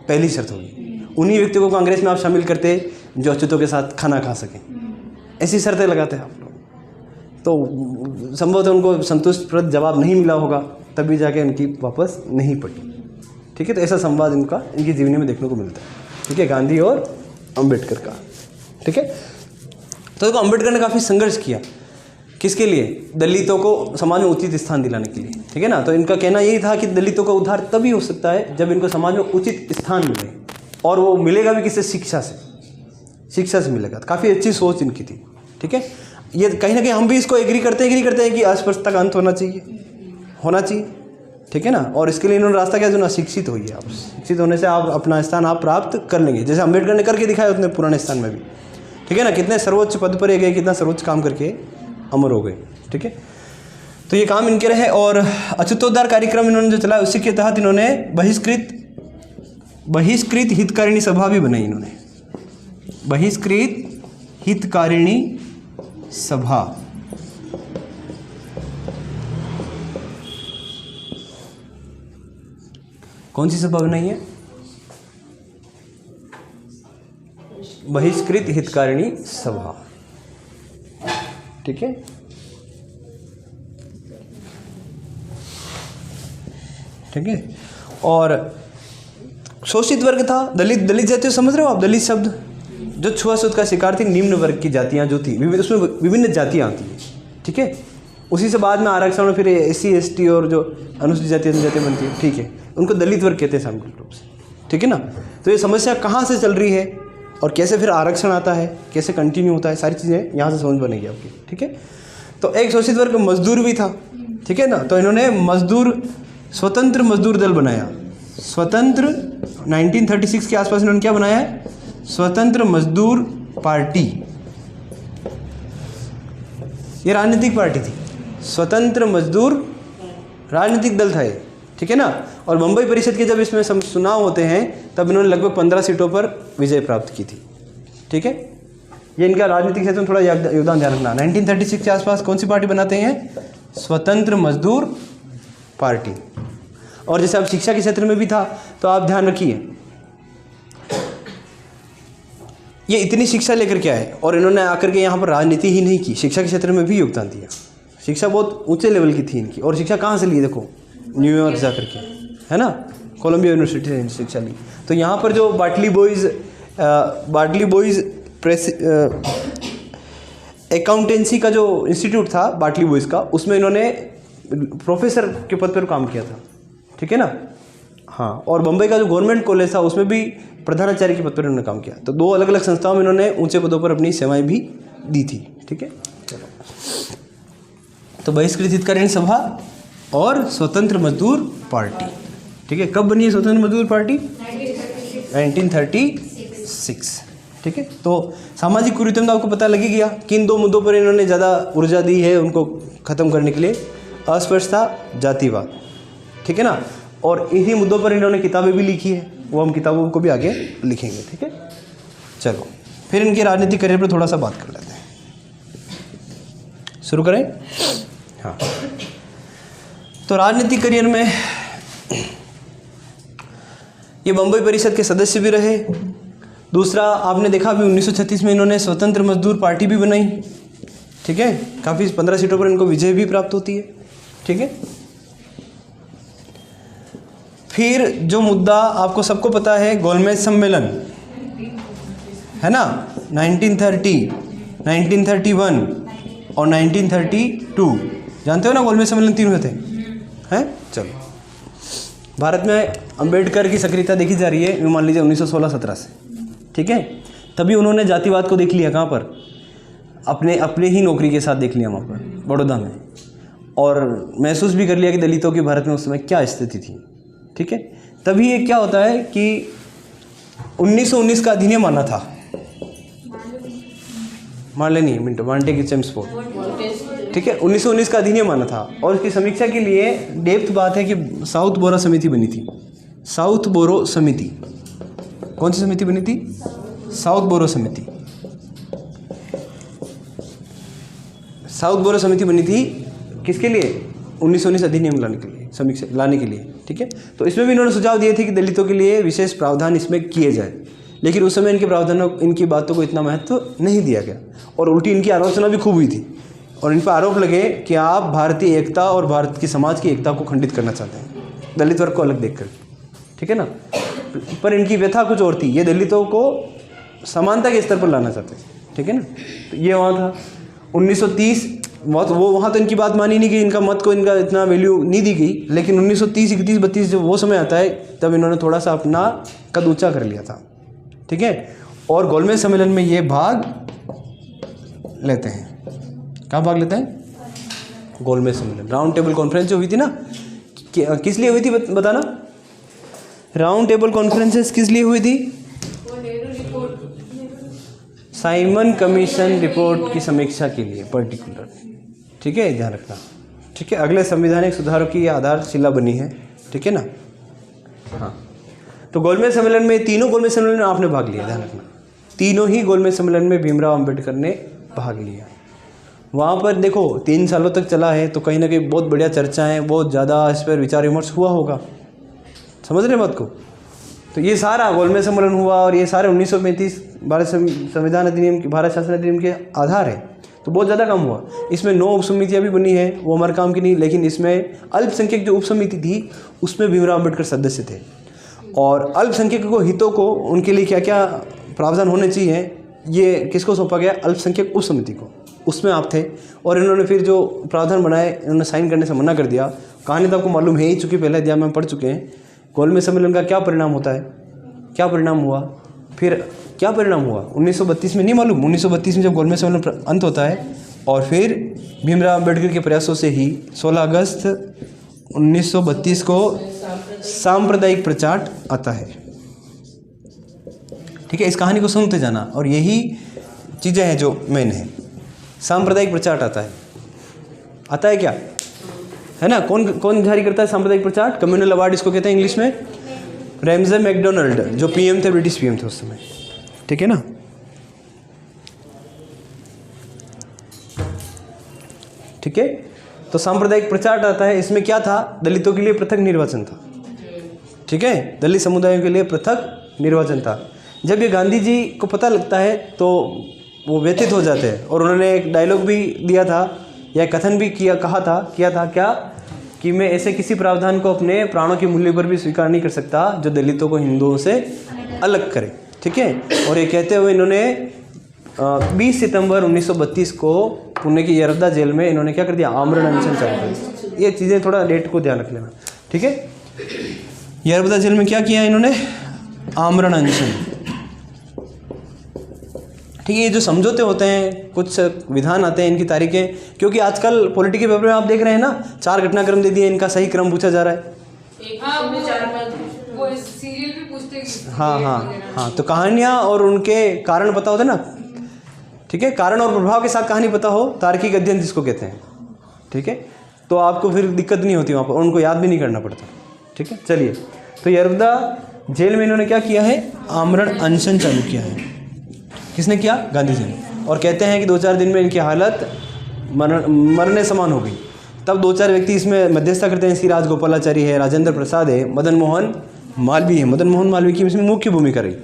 पहली शर्त होगी, उन्हीं व्यक्तियों को कांग्रेस में आप शामिल करते जो अछूतों के साथ खाना खा सकें, ऐसी शर्तें लगाते हैं आप लोग। तो संभवतः उनको संतुष्टप्रद जवाब नहीं मिला होगा, तभी जाके उनकी वापस नहीं पड़ी, ठीक है। तो ऐसा संवाद इनकी जीवनी में देखने को मिलता है, ठीक है, गांधी और अम्बेडकर का, ठीक है। तो देखो अम्बेडकर ने काफ़ी संघर्ष किया, किसके लिए, दलितों को समाज में उचित स्थान दिलाने के लिए, ठीक है ना। तो इनका कहना यही था कि दलितों का उद्धार तभी हो सकता है जब इनको समाज में उचित स्थान मिले, और वो मिलेगा भी किससे, शिक्षा से मिलेगा। तो काफ़ी अच्छी सोच इनकी थी, ठीक है। ये कहीं ना कहीं हम भी इसको एग्री करते हैं कि अस्पृश्यता का अंत होना चाहिए, ठीक है ना। और इसके लिए इन्होंने रास्ता क्या चुना, शिक्षित होइए आप, शिक्षित होने से आप अपना स्थान आप प्राप्त कर लेंगे, जैसे अम्बेडकर ने करके दिखाया उतने पुराने स्थान में भी, ठीक है ना। कितने सर्वोच्च पद पर गए, कितना सर्वोच्च काम करके अमर हो गए, ठीक है। तो ये काम इनके रहे। और अछूतोद्धार कार्यक्रम इन्होंने जो चलाया उसी के तहत इन्होंने बहिष्कृत हितकारिणी सभा भी बनाई, इन्होंने बहिष्कृत हितकारिणी सभा, कौन सी सभा बनाई है, बहिष्कृत हितकारिणी सभा, ठीक है। ठीक है। और शोषित वर्ग था, दलित जाति समझ रहे हो आप, दलित शब्द जो छुआछूत का शिकार थी, निम्न वर्ग की जातियां जो थी, उसमें विभिन्न जातियां आती हैं, ठीक है। उसी से बाद में आरक्षण में फिर SC ST और जो अनुसूचित जाति जनजाति बनती है, ठीक है, उनको दलित वर्ग कहते हैं सामाजिक रूप से, ठीक है ना। तो ये समस्या कहाँ से चल रही है और कैसे फिर आरक्षण आता है, कैसे कंटिन्यू होता है, सारी चीज़ें यहाँ से समझ बनेगी आपकी, ठीक है। तो एक शोषित वर्ग मजदूर भी था, ठीक है ना। तो इन्होंने स्वतंत्र मजदूर दल बनाया, स्वतंत्र 1936 के आसपास इन्होंने क्या बनाया है, स्वतंत्र मजदूर पार्टी। ये राजनीतिक पार्टी थी, स्वतंत्र मजदूर राजनीतिक दल था ये, ठीक है ना। और बम्बई परिषद के जब इसमें चुनाव होते हैं तब इन्होंने लगभग 15 सीटों पर विजय प्राप्त की थी, ठीक है। ये इनका राजनीतिक क्षेत्र में थोड़ा योगदान ध्यान रखना। 1936 के आसपास कौन सी पार्टी बनाते हैं, स्वतंत्र मजदूर पार्टी। और जैसे अब शिक्षा के क्षेत्र में भी था, तो आप ध्यान रखिए ये इतनी शिक्षा लेकर के आए और इन्होंने आकर के यहाँ पर राजनीति ही नहीं की, शिक्षा के क्षेत्र में भी योगदान दिया। शिक्षा बहुत ऊंचे लेवल की थी इनकी, और शिक्षा कहाँ से ली, देखो न्यूयॉर्क जा करके, है ना, कोलंबिया यूनिवर्सिटी से शिक्षा ली। तो यहाँ पर जो बाटली बॉयज़ प्रेस अकाउंटेंसी का जो इंस्टीट्यूट था बाटली बॉयज़ का, उसमें इन्होंने प्रोफेसर के पद पर काम किया था, ठीक है ना। हाँ, और बम्बई का जो गवर्नमेंट कॉलेज था उसमें भी प्रधानाचार्य के पद पर इन्होंने काम किया। तो 2 अलग अलग संस्थाओं में इन्होंने ऊंचे पदों पर अपनी सेवाएं भी दी थी, ठीक है। चलो, तो बहिष्कृत हितकारिणी सभा और स्वतंत्र मजदूर पार्टी, ठीक है। कब बनी है स्वतंत्र मजदूर पार्टी, 1936, ठीक है। तो सामाजिक कुरीतियों का आपको पता लग ही गया कि इन 2 मुद्दों पर इन्होंने ज़्यादा ऊर्जा दी है उनको ख़त्म करने के लिए, अस्पृश्यता, जातिवाद, ठीक है ना। और इन्हीं मुद्दों पर इन्होंने किताबें भी लिखी है, वो हम किताबों को भी आगे लिखेंगे, ठीक है। चलो, फिर इनके राजनीतिक करियर पर थोड़ा सा बात कर लेते हैं, शुरू करें। हाँ, तो राजनीतिक करियर में ये बम्बई परिषद के सदस्य भी रहे। दूसरा, आपने देखा अभी 1936 में इन्होंने स्वतंत्र मजदूर पार्टी भी बनाई, ठीक है। काफ़ी 15 सीटों पर इनको विजय भी प्राप्त होती है, ठीक है। फिर जो मुद्दा आपको सबको पता है, गोलमेज सम्मेलन, है ना, 1930, 1931 और 1932, जानते हो ना गोलमेज सम्मेलन 3 हुए थे, हैं। चलो, भारत में अंबेडकर की सक्रियता देखी जा रही है, मान लीजिए 1916-17 से, ठीक है। तभी उन्होंने जातिवाद को देख लिया, कहाँ पर, अपने ही नौकरी के साथ देख लिया वहाँ पर बड़ौदा में, और महसूस भी कर लिया कि दलितों की भारत में उस समय क्या स्थिति थी, ठीक है। तभी ये क्या होता है कि 1919 का अधिनियम आना था। मार्ले नहीं, मिंटो मांटे की चेम्सफोर्ड, ठीक है। 1919 का अधिनियम आना था और उसकी समीक्षा के लिए डेप्थ बात है कि साउथ बोरो समिति बनी थी। साउथ बोरो समिति, कौन सी समिति बनी थी? साउथ बोरो समिति। साउथ बोरो समिति बनी थी किसके लिए? 1919 अधिनियम लाने के लिए, समीक्षा लाने के लिए, ठीक है। तो इसमें भी इन्होंने सुझाव दिए थे कि दलितों के लिए विशेष प्रावधान इसमें किए जाए, लेकिन उस समय इनके प्रावधानों, इनकी बातों को इतना महत्व नहीं दिया गया और उल्टी इनकी आलोचना भी खूब हुई थी और इन पर आरोप लगे कि आप भारतीय एकता और भारत की समाज की एकता को खंडित करना चाहते हैं, दलित वर्ग को अलग देखकर, ठीक है ना। पर इनकी व्यथा कुछ और थी, ये दलितों को समानता के स्तर पर लाना चाहते थे, ठीक है ना। तो ये वहाँ था 1930, वो वहाँ तो इनकी बात मानी नहीं गई, इनका मत को इनका इतना वैल्यू नहीं दी गई, लेकिन 1930, 31, 32 जब वो समय आता है तब इन्होंने थोड़ा सा अपना कद ऊँचा कर लिया था, ठीक है। और गोलमेज सम्मेलन में ये भाग लेते हैं। कहाँ भाग लेते हैं? गोलमेज सम्मेलन, राउंड टेबल कॉन्फ्रेंस जो हुई थी ना, किस लिए हुई थी बताना? राउंड टेबल कॉन्फ्रेंसेस किस लिए हुई थी? साइमन कमीशन रिपोर्ट की समीक्षा के लिए पर्टिकुलर, ठीक है, ध्यान रखना, ठीक है। अगले संवैधानिक सुधारों की आधारशिला बनी है, ठीक है ना। हाँ, तो गोलमेज सम्मेलन में, तीनों गोलमेज सम्मेलन में आपने भाग लिया, ध्यान रखना। तीनों ही गोलमेज सम्मेलन में भीमराव अंबेडकर ने भाग लिया। वहाँ पर देखो 3 सालों तक चला है, तो कहीं ना कहीं बहुत बढ़िया चर्चाएं, बहुत ज़्यादा इस पर विचार विमर्श हुआ होगा, समझ रहे बात को। तो ये सारा गोलमेज सम्मेलन हुआ और ये सारे 1935 भारत संविधान अधिनियम, भारत शासन अधिनियम के आधार है, तो बहुत ज़्यादा काम हुआ। इसमें 9 उप समितियाँ भी बनी है, वो हमारे काम की नहीं, लेकिन इसमें अल्पसंख्यक जो उप समिति थी उसमें भीमराव अम्बेडकर सदस्य थे और अल्पसंख्यक को हितों को, उनके लिए क्या क्या प्रावधान होने चाहिए, ये किसको सौंपा गया? अल्पसंख्यक उप समिति को, उसमें आप थे। और इन्होंने फिर जो प्रावधान बनाए, इन्होंने साइन करने से मना कर दिया। कहानी तो आपको मालूम है ही, चूँकि पहले अध्याय में पढ़ चुके हैं। गोलमेज सम्मेलन का क्या परिणाम होता है, क्या परिणाम हुआ, फिर क्या परिणाम हुआ 1932 में नहीं मालूम। 1932 में जब गोलमेज सम्मेलन अंत होता है और फिर भीमराव अम्बेडकर के प्रयासों से ही 16 अगस्त 1932 को सांप्रदायिक प्रचार आता है, ठीक है। इस कहानी को सुनते जाना और यही चीज़ें हैं जो मेन है। सांप्रदायिक प्रचार आता है क्या, है ना। कौन जारी करता है सांप्रदायिक प्रचार? कम्युनल अवार्ड इसको कहते हैं इंग्लिश में। रैमजे मैकडोनाल्ड जो पीएम थे, ब्रिटिश पीएम थे उस समय, ठीक है ना। ठीक है, तो सांप्रदायिक प्रचार आता है। इसमें क्या था? दलितों के लिए पृथक निर्वाचन था, ठीक है, दलित समुदायों के लिए पृथक निर्वाचन था। जब ये गांधी जी को पता लगता है तो वो व्यथित हो जाते हैं और उन्होंने एक डायलॉग भी दिया था या कथन भी किया था क्या कि मैं ऐसे किसी प्रावधान को अपने प्राणों के मूल्य पर भी स्वीकार नहीं कर सकता जो दलितों को हिंदुओं से अलग करे, ठीक है। और ये कहते हुए इन्होंने 20 सितंबर 1932 को पुणे की यरवदा जेल में इन्होंने क्या कर दिया? आमरण अनशन चालू कर दिया। ये चीज़ें थोड़ा डेट को ध्यान रख लेना, ठीक है। यरवदा जेल में क्या किया इन्होंने? आमरण अनशन, ठीक है। ये जो समझौते होते हैं, कुछ विधान आते हैं, इनकी तारीखें, क्योंकि आजकल पॉलिटिकल पेपर में आप देख रहे हैं ना, 4 घटनाक्रम दे दिए, इनका सही क्रम पूछा जा रहा है। हाँ, तो कहानियाँ और उनके कारण पता होते ना, ठीक है। कारण और प्रभाव के साथ कहानी पता हो, तार्किक अध्ययन जिसको कहते हैं, ठीक है, तो आपको फिर दिक्कत नहीं होती वहाँ पर, उनको याद भी नहीं करना पड़ता, ठीक है। चलिए, तो यरवदा जेल में इन्होंने क्या किया है? आमरण अनशन चालू किया है। किसने किया? गांधी जी ने। और कहते हैं कि 2-4 दिन में इनकी हालत मरने समान हो गई। तब 2-4 व्यक्ति इसमें मध्यस्थता करते हैं। श्री राजगोपालाचारी है, राजेंद्र प्रसाद है, मदन मोहन मालवीय है। मदन मोहन मालवीय की इसमें मुख्य भूमिका रही,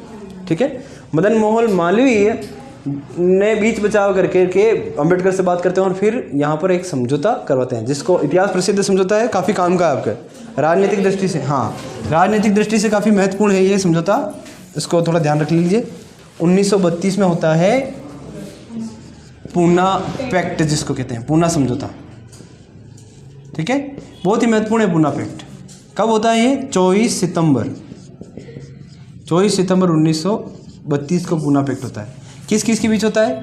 ठीक है। मदन मोहन मालवीय ने बीच बचाव करके अम्बेडकर से बात करते हैं और फिर यहाँ पर एक समझौता करवाते हैं, जिसको इतिहास प्रसिद्ध समझौता है, काफ़ी काम का है आपका राजनीतिक दृष्टि से। हाँ, राजनीतिक दृष्टि से काफ़ी महत्वपूर्ण है ये समझौता, इसको थोड़ा ध्यान रख लीजिए। 1932 में होता है पूना पैक्ट, जिसको कहते हैं पूना समझौता, ठीक है। बहुत ही महत्वपूर्ण है पूना पैक्ट। कब होता है ये? 24 सितंबर 1932 को पूना पैक्ट होता है। किस किस के बीच होता है?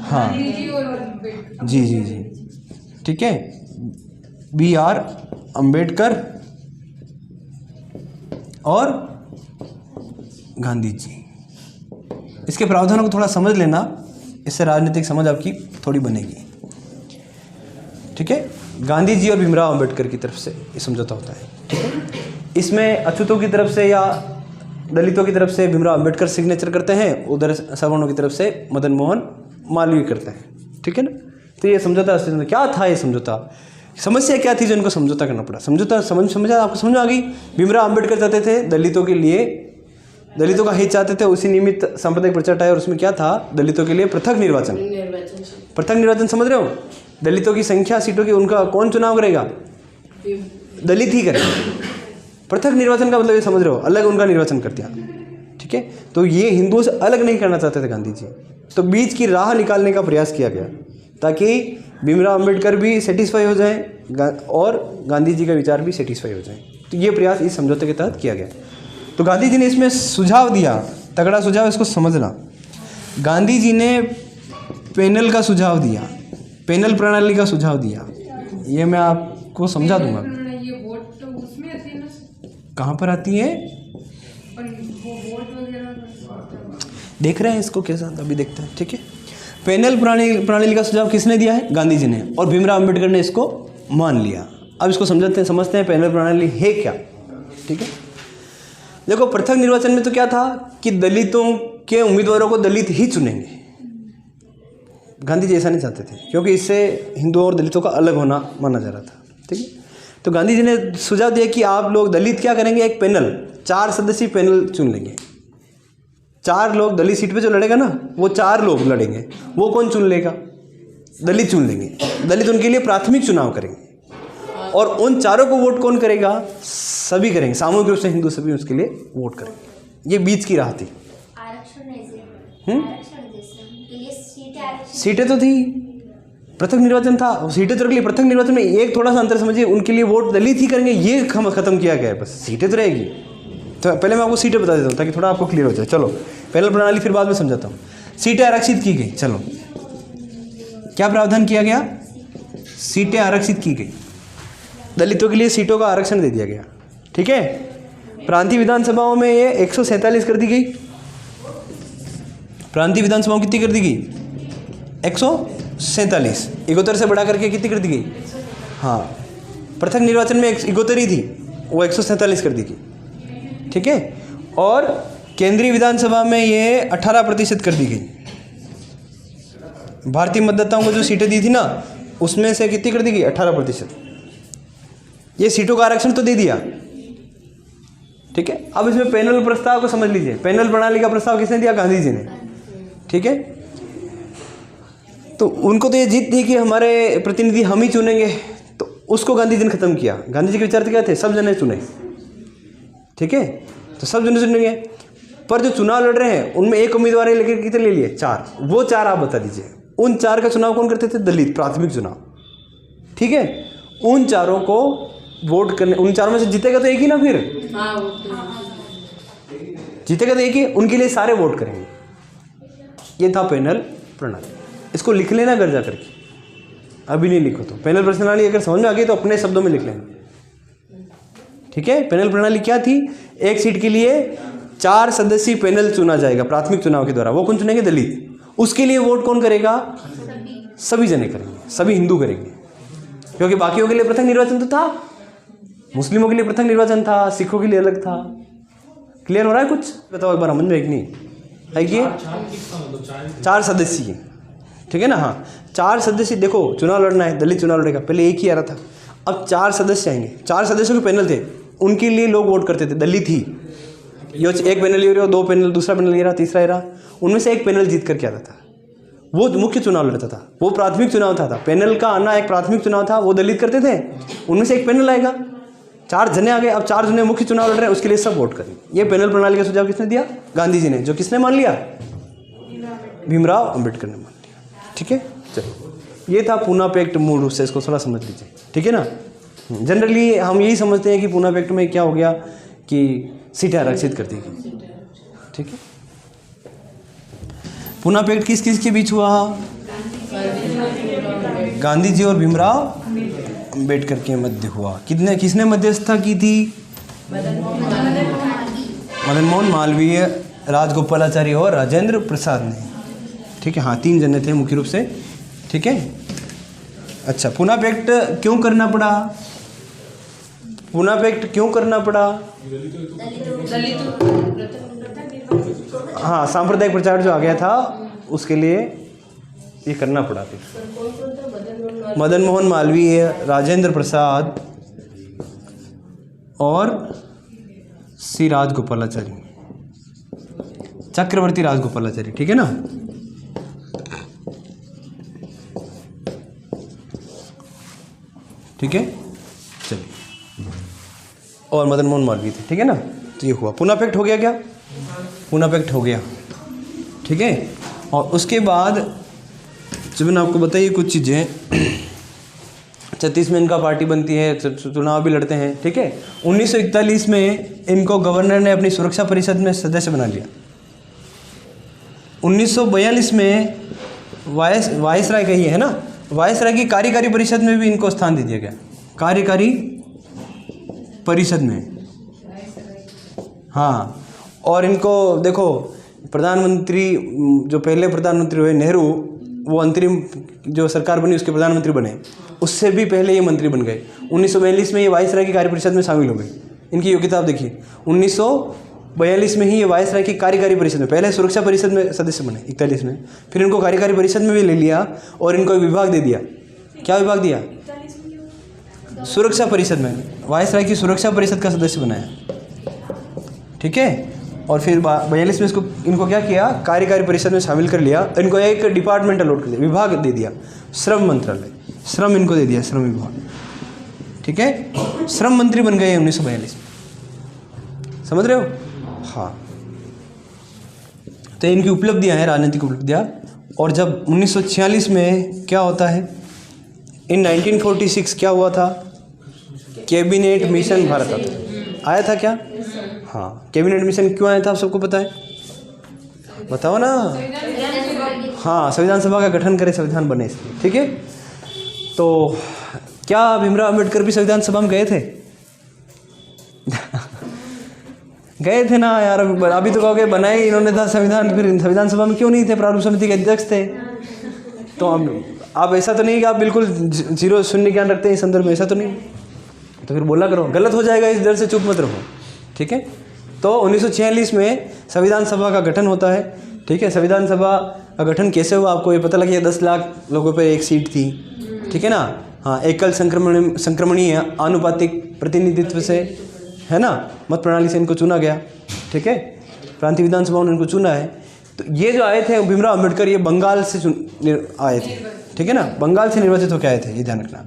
हाँ, जी, ठीक है। BR अम्बेडकर और गांधी जी। इसके प्रावधानों को थोड़ा समझ लेना, इससे राजनीतिक समझ आपकी थोड़ी बनेगी। ठीक है, गांधी जी और भीमराव अंबेडकर की तरफ से ये समझौता होता है। ठीक है, इसमें अछूतों की तरफ से या दलितों की तरफ से भीमराव अंबेडकर सिग्नेचर करते हैं, उधर सवर्णों की तरफ से मदन मोहन मालवीय करते हैं। ठीक है ना, तो ये समझौता क्या था, ये समझौता समस्या क्या थी जो इनको समझौता करना पड़ा। समझौता समझा आपको समझ आ गई। भीमराव अंबेडकर चाहते थे दलितों के लिए, दलितों का हित चाहते थे, उसी निमित्त सांप्रदायिक प्रचार आया और उसमें क्या था, दलितों के लिए पृथक निर्वाचन। पृथक निर्वाचन समझ रहे हो, दलितों की संख्या सीटों की, उनका कौन चुनाव करेगा, दलित ही करेगा। पृथक निर्वाचन का मतलब ये समझ रहे हो, अलग उनका निर्वाचन कर दिया। ठीक है, तो ये हिंदुओं से अलग नहीं करना चाहते थे गांधी जी, तो बीच की राह निकालने का प्रयास किया गया ताकि भीमराव अंबेडकर भी सेटिस्फाई हो जाए और गांधी जी का विचार भी सेटिस्फाई हो जाए। तो ये प्रयास इस समझौते के तहत किया गया। तो गांधी जी ने इसमें सुझाव दिया, तगड़ा सुझाव, इसको समझना। गांधी जी ने पैनल का सुझाव दिया, पैनल प्रणाली का सुझाव दिया। ये मैं आपको समझा दूंगा। ये वोट तो उसमें आती है ना, कहाँ पर आती है, पर वो वोट वगैरह देख रहे हैं इसको कैसा, अभी देखते हैं। ठीक है, पैनल प्रणाली का सुझाव किसने दिया है, गांधी जी ने, और भीमराव अंबेडकर ने इसको मान लिया। अब इसको समझते हैं पैनल प्रणाली है क्या। ठीक है, देखो पृथक निर्वाचन में तो क्या था कि दलितों के उम्मीदवारों को दलित ही चुनेंगे। गांधी जी ऐसा नहीं चाहते थे, क्योंकि इससे हिंदुओं और दलितों का अलग होना माना जा रहा था। ठीक है, तो गांधी जी ने सुझाव दिया कि आप लोग दलित क्या करेंगे, एक पैनल, 4 सदस्यीय पैनल चुन लेंगे। 4 लोग दलित सीट पे जो लड़ेगा ना, वो 4 लोग लड़ेंगे। वो कौन चुन लेगा, दलित चुन लेंगे। दलित उनके लिए प्राथमिक चुनाव करेंगे और उन 4 को वोट कौन करेगा, सभी करेंगे, सामूहिक रूप से हिंदू सभी उसके लिए वोट करेंगे। ये बीच की राह थी। सीटें तो थी, पृथक निर्वाचन था, सीटें तो रख ली। पृथक निर्वाचन में एक थोड़ा सा अंतर समझिए, उनके लिए वोट दलित ही करेंगे, ये खत्म किया गया है, बस सीटें तो रहेगी। तो पहले मैं आपको सीटें बता देता हूँ ताकि थोड़ा आपको क्लियर हो जाए। चलो पैनल प्रणाली फिर बाद में समझाता हूँ। सीटें आरक्षित की गई, चलो क्या प्रावधान किया गया, सीटें आरक्षित की गई, दलितों के लिए सीटों का आरक्षण दे दिया गया। ठीक है, प्रांतीय विधानसभाओं में ये 147 कर दी गई। प्रांतीय विधानसभाओं कितनी कर दी गई, 147। 71 से बढ़ा करके कितनी कर दी गई, हाँ, पृथक निर्वाचन में 71 ही थी, वो 147 कर दी गई। ठीक है, और केंद्रीय विधानसभा में ये 18% कर दी गई। भारतीय मतदाताओं को जो सीटें दी थी ना, उसमें से कितनी कर दी गई, 18%। ये सीटों का आरक्षण तो दे दिया। ठीक है, अब इसमें पैनल प्रस्ताव को समझ लीजिए। पैनल प्रणाली का प्रस्ताव किसने दिया, गांधी जी ने। ठीक है, तो उनको तो ये जीत थी कि हमारे प्रतिनिधि हम ही चुनेंगे, तो उसको गांधी जी ने खत्म किया। गांधी जी के विचार क्या थे, सब जने चुने। ठीक है, तो सब जने चुनेंगे, पर जो चुनाव लड़ रहे हैं उनमें एक उम्मीदवार लेकर कितने ले लिए, 4। वो 4 आप बता दीजिए। उन 4 का चुनाव कौन करते थे, दलित, प्राथमिक चुनाव। ठीक है, उन 4 को वोट करने, उन 4 में से जीतेगा तो एक ही ना, फिर जीतेगा तो एक ही, उनके लिए सारे वोट करेंगे। ये था पैनल प्रणाली। इसको लिख लेना घर जा करके, अभी नहीं लिखो तो। पैनल प्रणाली अगर समझ में आ गई तो अपने शब्दों में लिख लेना। ठीक है, पैनल प्रणाली क्या थी, एक सीट के लिए 4 सदस्यीय पैनल चुना जाएगा प्राथमिक चुनाव के द्वारा। वो कौन चुनेंगे, दलित। उसके लिए वोट कौन करेगा, सभी जने करेंगे, सभी हिंदू करेंगे, क्योंकि बाकियों के लिए पृथक निर्वाचन तो था। मुस्लिमों के लिए पृथक निर्वाचन था, सिखों के लिए अलग था। क्लियर हो रहा है कुछ, बताओ एक बार, समझ में एक नहीं है कि 4 सदस्यीय। ठीक है ना, हाँ, 4 सदस्य। देखो चुनाव लड़ना है, दलित चुनाव लड़ेगा, पहले एक ही आ रहा था, अब 4 सदस्य आएंगे। 4 सदस्यों के पैनल थे, उनके लिए लोग वोट करते थे, दलित ही। ये एक पैनल ले रहे हो, 2 पैनल, दूसरा पैनल ले रहा, तीसरा ले रहा, उनमें से एक पैनल जीत करके आता था, वो मुख्य चुनाव लड़ता था। वो प्राथमिक चुनाव था। पैनल का आना एक प्राथमिक चुनाव था, वो दलित करते थे, उनमें से एक पैनल आएगा, 4 जने आ गए, अब 4 जने मुख्य चुनाव लड़ रहे हैं, उसके लिए सब वोट करेंगे। ये पैनल प्रणाली का सुझाव किसने दिया, गांधी जी ने, जो किसने मान लिया, भीमराव अंबेडकर ने मान लिया। ठीक है, चलो, ये था पूना पैक्ट मूल रूप से, इसको थोड़ा समझ लीजिए। ठीक है ना, जनरली हम यही समझते हैं कि पूना पैक्ट में क्या हो गया कि सीटें आरक्षित कर दी गई। ठीक है, पूना पैक्ट किस किस के बीच हुआ, गांधी जी और भीमराव अंबेडकर के मध्य हुआ। किसने मध्यस्थता की थी, मदन मोहन मालवीय राजगोपालाचारी और राजेंद्र प्रसाद ने, ठीक है। हाँ, 3 जने थे मुख्य रूप से, ठीक है। अच्छा, पुना पैक्ट क्यों करना पड़ा? पुना पैक्ट क्यों करना पड़ा? हाँ, सांप्रदायिक प्रचार जो आ गया था उसके लिए ये करना पड़ा। फिर मदन मोहन मालवीय, राजेंद्र प्रसाद और श्री राजगोपालाचारी, चक्रवर्ती राजगोपालाचारी, ठीक है ना। ठीक है, चलिए। और मदन मोहन मालवीय थे, ठीक है ना। तो ये हुआ, पुना पैक्ट हो गया क्या? पुना पैक्ट हो गया, ठीक है। और उसके बाद जब मैंने आपको बताइए कुछ चीज़ें, 36 में इनका पार्टी बनती है, चुनाव भी लड़ते हैं, ठीक है। 1941 में इनको गवर्नर ने अपनी सुरक्षा परिषद में सदस्य बना लिया। 1942 में वायसराय का ही है ना, वायसराय की कार्यकारी परिषद में भी इनको स्थान दे दिया गया, कार्यकारी परिषद में। हाँ, और इनको देखो, प्रधानमंत्री जो पहले प्रधानमंत्री हुए नेहरू, वो अंतरिम जो सरकार बनी उसके प्रधानमंत्री बने, उससे भी पहले ये मंत्री बन गए। 1942 में ये वायसराय की कार्य परिषद में शामिल हो गए। इनकी योग्यता आप देखिए, 1942 में ही ये वायसराय की कार्यकारी परिषद में, पहले सुरक्षा परिषद में सदस्य बने 41 में, फिर इनको कार्यकारी परिषद में भी ले लिया और इनको एक विभाग दे दिया। क्या विभाग दिया? सुरक्षा परिषद में, वायसराय की सुरक्षा परिषद का सदस्य बनाया, ठीक है। और फिर 42 में इनको क्या किया? कार्यकारी परिषद में शामिल कर लिया। इनको एक डिपार्टमेंट अलॉट कर दिया, विभाग दे दिया, श्रम मंत्रालय, श्रम इनको दे दिया, श्रम विभाग, ठीक है। श्रम मंत्री बन गए 1942 में, समझ रहे हो? हाँ, तो इनकी उपलब्धियां हैं, राजनीतिक उपलब्धियां। और जब 1946 में क्या होता है, इन 1946 क्या हुआ था? कैबिनेट मिशन भारत आया था क्या? हाँ, कैबिनेट मिशन क्यों आया था आप सबको पता है? बताओ ना। हाँ, संविधान सभा का गठन करे, संविधान बने इसलिए, ठीक है। तो क्या भीमराव अंबेडकर भी संविधान सभा में गए थे? गए थे ना यार। अभी तो कहोगे बनाए इन्होंने था संविधान, फिर संविधान सभा में क्यों नहीं थे? प्रारूप समिति के अध्यक्ष थे। तो आप ऐसा तो नहीं कि आप बिल्कुल 0 शून्य ज्ञान रखते हैं इस संदर्भ में, ऐसा तो नहीं। तो फिर बोला करो, गलत हो जाएगा, इस डर से चुप मत रहो, ठीक है। तो 1946 में संविधान सभा का गठन होता है, ठीक है। संविधान सभा का गठन कैसे हुआ आपको ये पता लगे, 10 लाख लोगों पर एक सीट थी, ठीक है ना। हाँ, एकल संक्रमणीय आनुपातिक प्रतिनिधित्व से, है ना, मत प्रणाली से इनको चुना गया, ठीक है। प्रांतीय विधानसभाओं ने इनको चुना है। तो ये जो आए थे भीमराव अम्बेडकर, ये बंगाल से आए थे, ठीक है ना, बंगाल से निर्वाचित होकर आए थे, ये ध्यान रखना।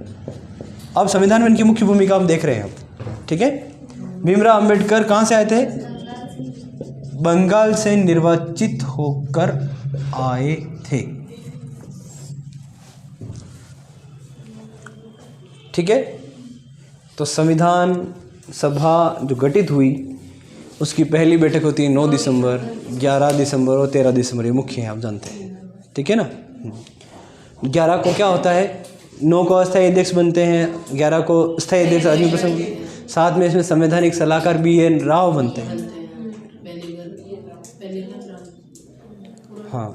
अब संविधान में इनकी मुख्य भूमिका हम देख रहे हैं अब, ठीक है। भीमराव अम्बेडकर कहाँ से आए थे? बंगाल से निर्वाचित होकर आए थे, ठीक है। तो संविधान सभा जो गठित हुई उसकी पहली बैठक होती है 9 दिसंबर, 11 दिसंबर और 13 दिसंबर, ये मुख्य हैं, आप जानते हैं, ठीक है ना। 11 को क्या होता है? 9 को अस्थायी अध्यक्ष बनते हैं, 11 को स्थायी अध्यक्ष राजनीति प्रसंग, साथ में इसमें संवैधानिक सलाहकार BN राव बनते हैं। हाँ,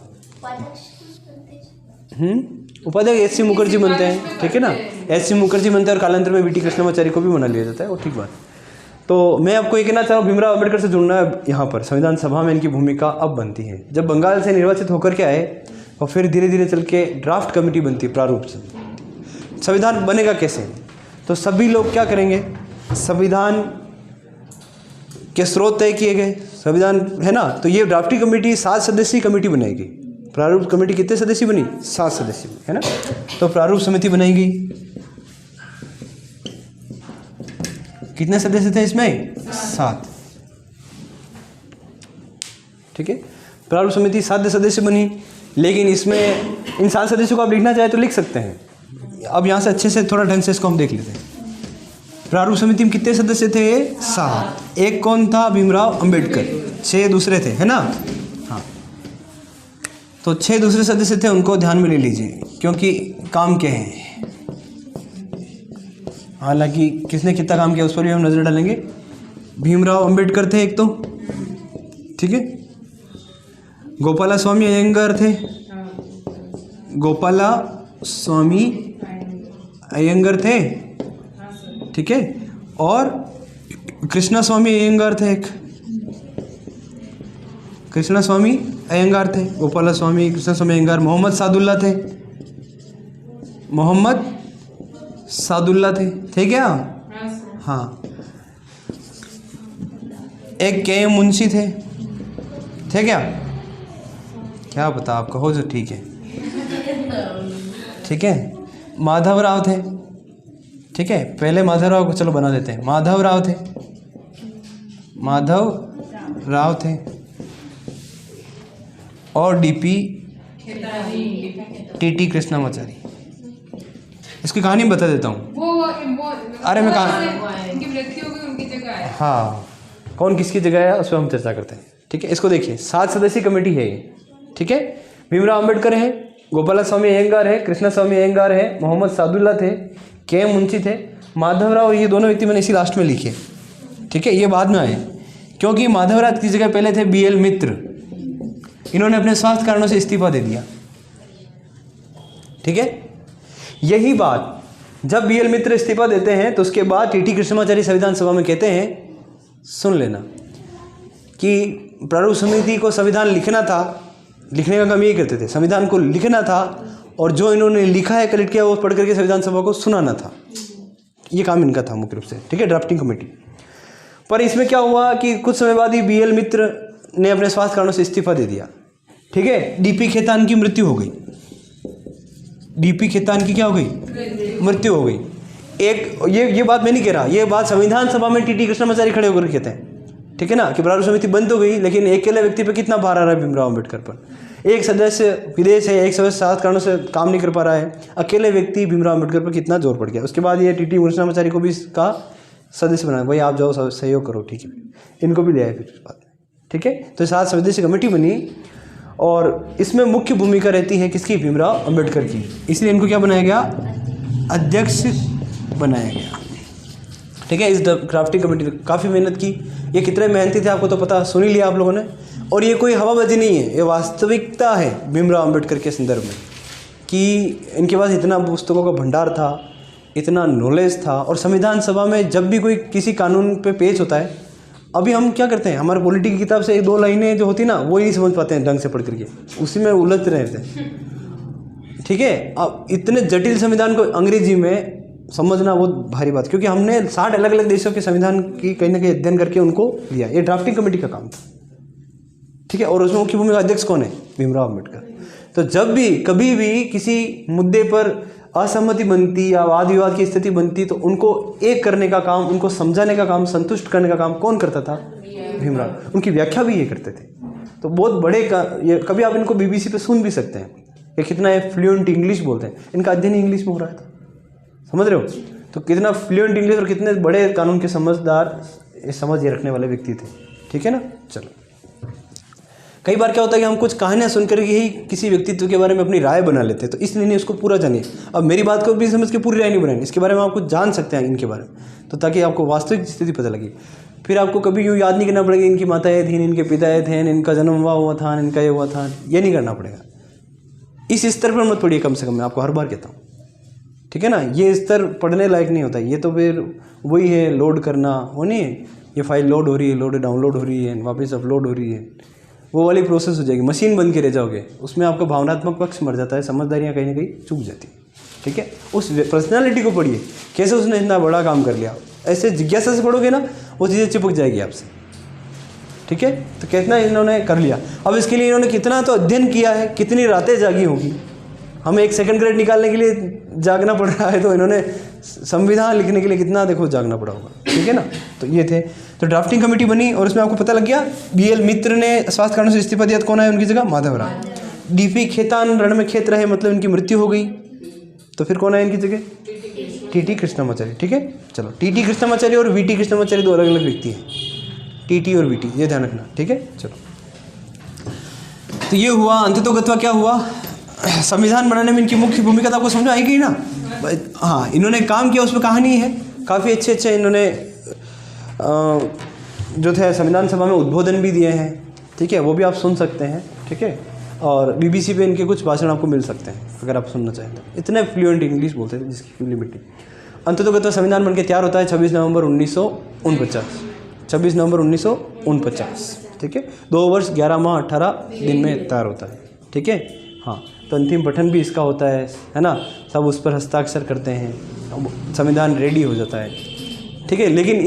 उपाध्यक्ष SC मुखर्जी बनते हैं, ठीक है ना। SC मुखर्जी बनते हैं और कालांतर में VT कृष्णमाचारी को भी बना लिया जाता है, वो ठीक बात। तो मैं आपको ये कहना चाह रहा हूँ, भीमराव अम्बेडकर से जुड़ना है यहाँ पर। संविधान सभा में इनकी भूमिका अब बनती है, जब बंगाल से निर्वाचित होकर के आए और फिर धीरे धीरे चल के ड्राफ्ट कमेटी बनती है, प्रारूप से। संविधान बनेगा कैसे? तो सभी लोग क्या करेंगे? संविधान के स्रोत तय किए गए, संविधान है ना। तो ये ड्राफ्टिंग कमेटी 7 सदस्यीय कमेटी बनाएगी। प्रारूप कमेटी कितने सदस्य बनी? 7 सदस्य, है ना। तो प्रारूप समिति बनाई गई, कितने सदस्य थे इसमें? 7, ठीक है। प्रारूप समिति 7 सदस्य बनी, लेकिन इसमें इन 7 सदस्यों को आप लिखना चाहे तो लिख सकते हैं। अब यहाँ से अच्छे से थोड़ा ढंग से इसको हम देख लेते हैं। प्रारूप समिति में कितने सदस्य थे? 7। एक कौन था? भीमराव अंबेडकर। 6 दूसरे थे, है ना। हाँ, तो 6 दूसरे सदस्य थे, उनको ध्यान में ले लीजिए क्योंकि काम के हैं। हालांकि किसने कितना काम किया उस पर भी हम नज़र डालेंगे। भीमराव अंबेडकर थे एक तो, ठीक है। गोपाला स्वामी अयंगार थे, हाँ, गोपाला स्वामी अयंगार थे, हाँ सर। ठीक है। और कृष्णा स्वामी अयंगार थे एक, कृष्णा स्वामी अयंगार थे, गोपाला स्वामी, कृष्णा स्वामी अयंगार। मोहम्मद सादुल्ला थे, मोहम्मद सादुल्ला थे क्या? हाँ सर। हाँ। एक के मुंशी थे क्या? क्या पता, आप कहो जो ठीक है, ठीक है। माधव राव थे, ठीक है। पहले माधव राव को चलो बना देते हैं। माधव राव थे, माधव राव थे। और डीपी टीटी कृष्णामाचारी। इसकी कहानी बता देता हूँ। वो अरे मैं उनकी मृत्यु हो गई, उनकी जगह है। हाँ, कौन किसकी जगह है उस पर हम चर्चा करते हैं, ठीक है। इसको देखिए, 7 सदस्यीय कमेटी है ये, ठीक है। भीमराव अंबेडकर है, गोपाला स्वामी अयंगार है, कृष्णा स्वामी अयंगार है, मोहम्मद सादुल्ला थे, के मुंशी थे, माधवराव। और ये दोनों व्यक्ति मैंने इसी लास्ट में लिखे, ठीक है। ये बाद में आए, क्योंकि माधवराव की जगह पहले थे BL मित्र। इन्होंने अपने स्वास्थ्य कारणों से इस्तीफा दे दिया, ठीक है। यही बात जब BL मित्र इस्तीफा देते हैं तो उसके बाद TT कृष्णामाचारी संविधान सभा में कहते हैं, सुन लेना, कि प्रारूप समिति को संविधान लिखना था, लिखने का काम यही करते थे, संविधान को लिखना था, और जो इन्होंने लिखा है, कलेक्ट किया, वो पढ़ करके संविधान सभा को सुनाना था। ये काम इनका था मुख्य रूप से, ठीक है, ड्राफ्टिंग कमेटी। पर इसमें क्या हुआ कि कुछ समय बाद ही BL मित्र ने अपने स्वास्थ्य कारणों से इस्तीफा दे दिया, ठीक है। DP खेतान की मृत्यु हो गई, DP खेतान की क्या हो गई? मृत्यु हो गई। एक ये बात मैं नहीं कह रहा, ये बात संविधान सभा में TT कृष्णामाचारी खड़े होकर कहते हैं, ठीक है ना, कि प्रारूप समिति बंद हो गई, लेकिन अकेले व्यक्ति पे कितना भार आ रहा है भीमराव अम्बेडकर पर। एक सदस्य विदेश है, एक सदस्य स्वास्थ्य कारणों से काम नहीं कर पा रहा है, अकेले व्यक्ति भीमराव अम्बेडकर पर कितना जोर पड़ गया। उसके बाद ये TT कृष्णामाचारी को भी इसका सदस्य बनाया, भाई आप जाओ सहयोग करो, ठीक है। इनको भी ले आए फिर इस बात में, ठीक है। तो 7 सदस्यीय कमेटी बनी, और इसमें मुख्य भूमिका रहती है किसकी? भीमराव अम्बेडकर की। इसलिए इनको क्या बनाया गया? अध्यक्ष बनाया गया, ठीक है। इस ड्राफ्टिंग कमेटी ने काफ़ी मेहनत की। ये कितने मेहनती थे आपको तो पता, सुन ही लिया आप लोगों ने। और ये कोई हवाबाजी नहीं है, ये वास्तविकता है भीमराव अम्बेडकर के संदर्भ में, कि इनके पास इतना पुस्तकों का भंडार था, इतना नॉलेज था। और संविधान सभा में जब भी कोई किसी कानून पे पेश होता है, अभी हम क्या करते हैं, हमारे पॉलिटी की किताब से 1-2 लाइनें जो होती ना, वो ही नहीं समझ पाते हैं ढंग से पढ़ करके, उसी में उलझते रहते हैं, ठीक है। अब इतने जटिल संविधान को अंग्रेजी में समझना बहुत भारी बात, क्योंकि हमने 60 अलग अलग देशों के संविधान की कहीं ना कहीं अध्ययन करके उनको लिया। ये ड्राफ्टिंग कमेटी का काम था, ठीक है। और उसमें मुख्य भूमिका अध्यक्ष कौन है? भीमराव अम्बेडकर। तो जब भी कभी भी किसी मुद्दे पर असहमति बनती या वाद विवाद की स्थिति बनती, तो उनको एक करने का काम, उनको समझाने का काम, संतुष्ट करने का काम कौन करता था? भीमराव। उनकी व्याख्या भी ये करते थे। तो बहुत बड़े का ये, कभी आप इनको BBC पे सुन भी सकते हैं, ये कितना फ्लुएंट इंग्लिश बोलते हैं। इनका अध्ययन इंग्लिश में हो रहा था, समझ रहे हो? तो कितना फ्लुएंट इंग्लिश और कितने बड़े कानून के समझदार समझ ये रखने वाले व्यक्ति थे, ठीक है ना। चलो, कई बार क्या होता है कि हम कुछ कहानियां सुनकर ही किसी व्यक्तित्व के बारे में अपनी राय बना लेते हैं, तो इसलिए नहीं उसको पूरा जानिए। अब मेरी बात को भी समझ के पूरी राय नहीं बनाएंगे, इसके बारे में आप कुछ जान सकते हैं इनके बारे में, तो ताकि आपको वास्तविक स्थिति पता लगे। फिर आपको कभी यूँ याद नहीं करना पड़ेगा इनकी माताएँ थीं, इनके पिताएँ थे, इनका जन्म हुआ था, इनका ये हुआ था, ये नहीं करना पड़ेगा। इस स्तर पर मत पढ़िए, कम से कम मैं आपको हर बार कहता हूँ, ठीक है ना। ये स्तर पढ़ने लायक नहीं होता, ये तो फिर वही है लोड करना, वो नहीं है, ये फाइल लोड हो रही है, लोड डाउनलोड हो रही है, वापस अपलोड हो रही है, वो वाली प्रोसेस हो जाएगी, मशीन बन के रह जाओगे। उसमें आपका भावनात्मक पक्ष मर जाता है, समझदारियाँ कहीं ना कहीं चूक जाती है, ठीक है। उस पर्सनालिटी को पढ़िए, कैसे उसने इतना बड़ा काम कर लिया, ऐसे जिज्ञासा से पढ़ोगे ना, वो चीज़ें चिपक जाएगी आपसे, ठीक है। तो कितना इन्होंने कर लिया। अब इसके लिए इन्होंने कितना तो अध्ययन किया है, कितनी रातें जागी होगी। हमें एक सेकंड ग्रेड निकालने के लिए जागना पड़ रहा है, तो इन्होंने संविधान लिखने के लिए कितना देखो जागना पड़ा होगा, ठीक है ना। तो ये थे, तो ड्राफ्टिंग कमेटी बनी, और उसमें आपको पता लग गया BL मित्र ने स्वास्थ्य कारणों से इस्तीफा दिया, तो कौन है उनकी जगह? माधवराव। DP खेतान रण में खेत रहे, मतलब इनकी मृत्यु हो गई, तो फिर कौन है इनकी जगह? TT कृष्णामाचारी, ठीक है। चलो, TT कृष्णामाचारी और VT कृष्णामाचारी 2 अलग अलग व्यक्ति हैं, TT और VT, ये ध्यान रखना, ठीक है। चलो, तो ये हुआ अंततोगत्वा क्या हुआ, संविधान बनाने में इनकी मुख्य भूमिका तो आपको समझ आएगी ना। हाँ, इन्होंने काम किया, उसमें कहानी है, काफ़ी अच्छे इन्होंने जो थे संविधान सभा में उद्बोधन भी दिए हैं, ठीक है, वो भी आप सुन सकते हैं, ठीक है। ठीक है। और BBC पे इनके कुछ भाषण आपको मिल सकते हैं अगर आप सुनना चाहें तो। इतने फ्लुएंट इंग्लिश बोलते थे जिसकी कोई लिमिट नहीं। अंततोगत्वा संविधान बनके तैयार होता है 26 नवंबर 1949, 26 नवंबर 1949, ठीक है। 2 वर्ष 11 माह 18 दिन में तैयार होता है, ठीक है। हाँ, तो अंतिम पठन भी इसका होता है ना। सब उस पर हस्ताक्षर करते हैं, संविधान रेडी हो जाता है, ठीक है। लेकिन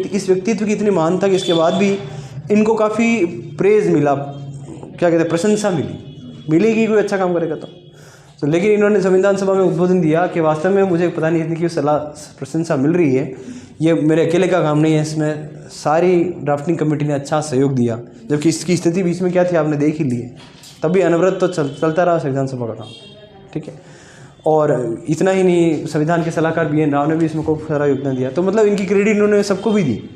इस व्यक्तित्व की इतनी महानता कि इसके बाद भी इनको काफ़ी प्रेज मिला, क्या कहते हैं, प्रशंसा मिलेगी कोई अच्छा काम करेगा तो लेकिन इन्होंने संविधान सभा में उद्बोधन दिया कि वास्तव में मुझे पता नहीं इतनी क्यों सलाह प्रशंसा मिल रही है, ये मेरे अकेले का काम नहीं है, इसमें सारी ड्राफ्टिंग कमेटी ने अच्छा सहयोग दिया। जबकि इसकी स्थिति बीच में क्या थी आपने देख ही ली है। तब भी अनवरत तो चलता रहा संविधान सभा का काम, ठीक है। और इतना ही नहीं, संविधान के सलाहकार BN राव ने भी इसमें खूब सारा योगदान दिया। तो मतलब इनकी क्रेडिट इन्होंने सबको भी दी,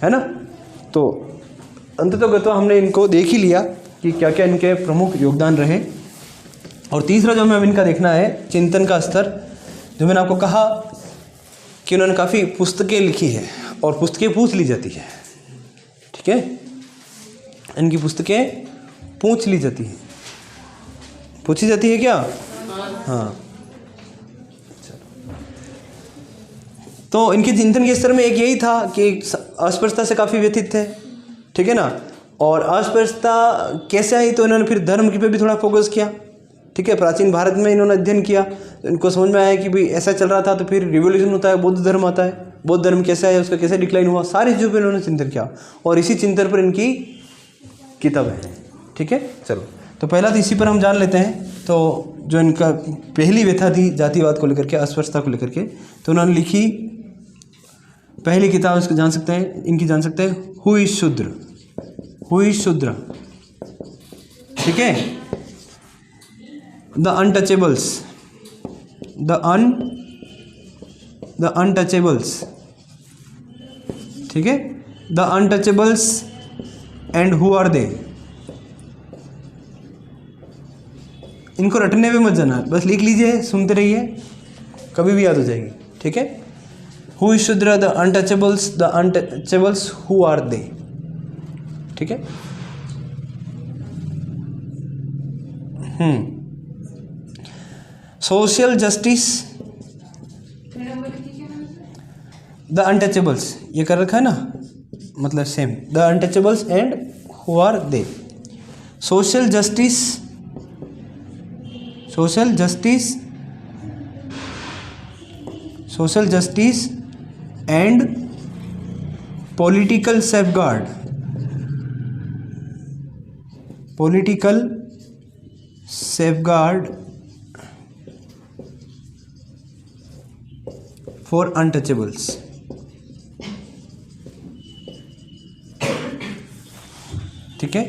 है ना। तो अंततोगत्वा हमने इनको देख ही लिया कि क्या क्या इनके प्रमुख योगदान रहे। और तीसरा जो हमें इनका देखना है चिंतन का स्तर। जो मैंने आपको कहा कि उन्होंने काफ़ी पुस्तकें लिखी है और पुस्तकें पूछ ली जाती है, ठीक है। इनकी पुस्तकें पूछ ली जाती हैं, पूछी जाती है क्या? हाँ। तो इनके चिंतन के स्तर में एक यही था कि अस्पृश्यता से काफ़ी व्यथित थे, ठीक है ना। और अस्पृश्यता कैसे आई, तो इन्होंने फिर धर्म की पे भी थोड़ा फोकस किया, ठीक है। प्राचीन भारत में इन्होंने अध्ययन किया, तो इनको समझ में आया कि भाई ऐसा चल रहा था, तो फिर रिवोल्यूशन होता है, बौद्ध धर्म आता है, बौद्ध धर्म कैसे आया, उसका कैसे डिक्लाइन हुआ, सारी चीज़ों पर इन्होंने चिंतन किया और इसी चिंतन पर इनकी किताब है, ठीक है। चलो, तो पहला तो इसी पर हम जान लेते हैं। तो जो इनका पहली व्यथा थी जातिवाद को लेकर के, अस्पृश्यता को लेकर के, तो उन्होंने लिखी पहली किताब, इसको जान सकते हैं, इनकी जान सकते हैं, who is Shudra, who is Shudra, ठीक है। द अनटचेबल्स, द अनटचेबल्स, ठीक है। The untouchables and who are they. इनको रटने में मत जाना, बस लिख लीजिए, सुनते रहिए, कभी भी याद हो जाएगी, ठीक है। Who is Shudra, the untouchables, who are they, ठीक है। सोशल जस्टिस, द अनटचेबल्स, ये कर रखा है ना, मतलब same, the untouchables and who are they. Social justice, social justice, social justice and political safeguard, political safeguard for untouchables, ठीक है।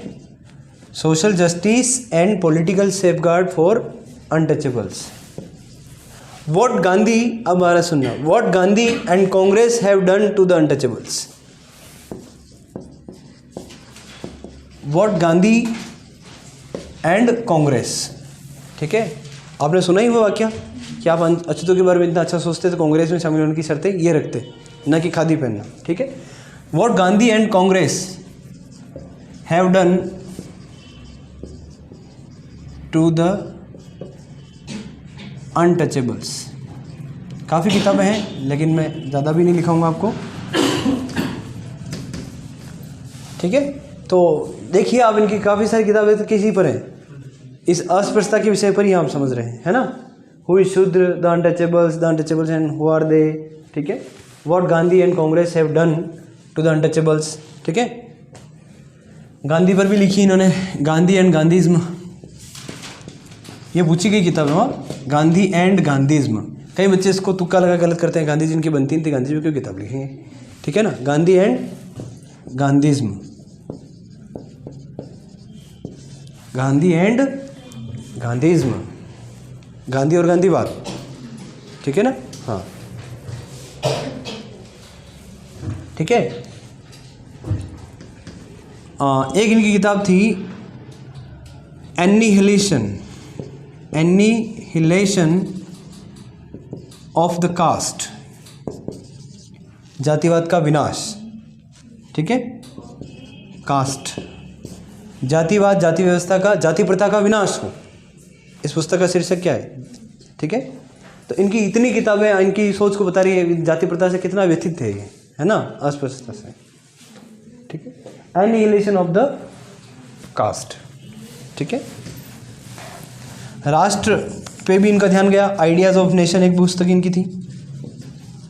Social justice and political safeguard for untouchables. What Gandhi, अब हमारा सुनना, what Gandhi and Congress have done to the untouchables. What Gandhi and Congress, ठीक है। आपने सुना ही वो वाक्य कि आप अछूतों के बारे में इतना अच्छा सोचते तो कांग्रेस में शामिल होने की शर्तें ये रखते, न कि खादी पहनना, ठीक है। What Gandhi and Congress have done to the untouchables. काफ़ी किताबें हैं लेकिन मैं ज़्यादा भी नहीं लिखाऊंगा आपको, ठीक है। तो देखिए आप, इनकी काफ़ी सारी किताबें तो किसी पर हैं, इस अस्पृश्यता के विषय पर ही आप समझ रहे हैं, है ना। Who is Shudra, the untouchables and who are they, ठीक है। What Gandhi and Congress have done to the untouchables, ठीक है। गांधी पर भी लिखी इन्होंने, गांधी एंड गांधीज्म, ये पूछी गई किताब है, गांधी एंड गांधीज्म। कई बच्चे इसको तुक्का लगा गलत करते हैं, गांधी जी इनकी बनती थी, गांधी जी क्यों किताब लिखी है, ठीक है ना। गांधी एंड गांधीज्म, गांधी एंड गांधीज्म, गांधी और गांधीवाद, ठीक है ना। हाँ, ठीक है। एक इनकी किताब थी annihilation, annihilation of the caste, जातिवाद का विनाश, ठीक है, कास्ट। जातिवाद, जाति व्यवस्था का, जाति प्रथा का विनाश हो। इस पुस्तक का शीर्षक क्या है? ठीक है, तो इनकी इतनी किताबें इनकी सोच को बता रही है जाति प्रथा से कितना व्यथित है ये, है ना, अस्पृश्यता से। ठीक है, एनिहिलेशन ऑफ द कास्ट। ठीक है, राष्ट्र पे भी इनका ध्यान गया। आइडियाज ऑफ नेशन एक पुस्तक इनकी थी,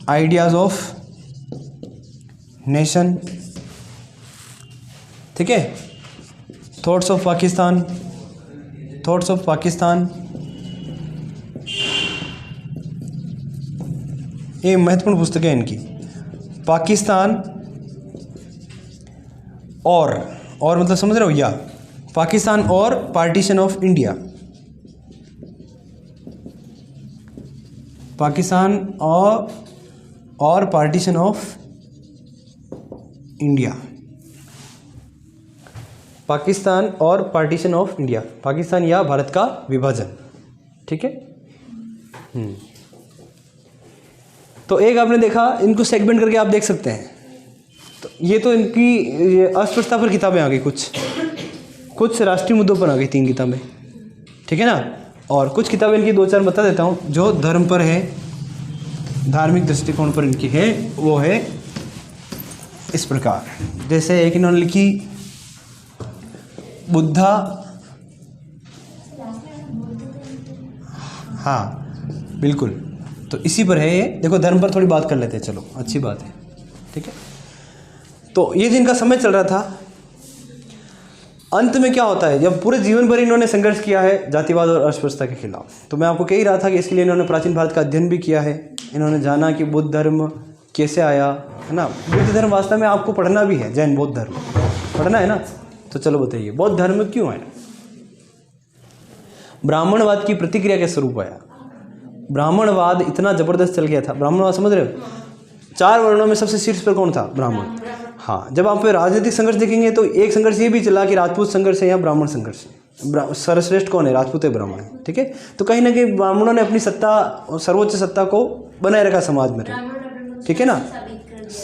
आइडियाज ऑफ नेशन। ठीक है, thoughts of Pakistan, thoughts of Pakistan, ये महत्वपूर्ण पुस्तक है इनकी। पाकिस्तान और मतलब समझ रहे हो, या पाकिस्तान और पार्टीशन ऑफ इंडिया, पाकिस्तान और पार्टीशन ऑफ इंडिया, पाकिस्तान और पार्टीशन ऑफ इंडिया, पाकिस्तान या भारत का विभाजन। ठीक है, तो एक आपने देखा, इनको सेगमेंट करके आप देख सकते हैं। तो ये तो इनकी अस्पृश्यता पर किताबें आ गई, कुछ राष्ट्रीय मुद्दों पर आ गई 3 किताबें। ठीक है ना, और कुछ किताबें इनकी 2-4 बता देता हूँ जो धर्म पर है, धार्मिक दृष्टिकोण पर इनकी है। वो है इस प्रकार, जैसे एक इन्होंने लिखी बुद्धा, हाँ बिल्कुल, तो इसी पर है ये। देखो धर्म पर थोड़ी बात कर लेते हैं, चलो अच्छी बात है। ठीक है, तो ये जिनका समय चल रहा था, अंत में क्या होता है, जब पूरे जीवन भर इन्होंने संघर्ष किया है जातिवाद और अस्पृश्यता के खिलाफ। तो मैं आपको कह ही रहा था कि इसके लिए इन्होंने प्राचीन भारत का अध्ययन भी किया है। इन्होंने जाना कि बुद्ध धर्म कैसे आया, है ना। बुद्ध धर्म वास्तव में आपको पढ़ना भी है, जैन बौद्ध धर्म पढ़ना है ना। तो चलो बताइए, बौद्ध धर्म क्यों आया? ब्राह्मणवाद की प्रतिक्रिया के स्वरूप आया। ब्राह्मणवाद इतना जबरदस्त चल गया था। ब्राह्मणवाद समझ रहे हो, 4 वर्णों में सबसे शीर्ष पर कौन था? ब्राह्मण। हाँ, जब आप राजनीतिक संघर्ष देखेंगे तो एक संघर्ष ये भी चला कि राजपूत संघर्ष है या ब्राह्मण संघर्ष है। सर्वश्रेष्ठ कौन है? राजपूत है, ब्राह्मण है। ठीक है, तो कहीं ना कहीं ब्राह्मणों ने अपनी सत्ता, सर्वोच्च सत्ता को बनाए रखा समाज में। ठीक है ना।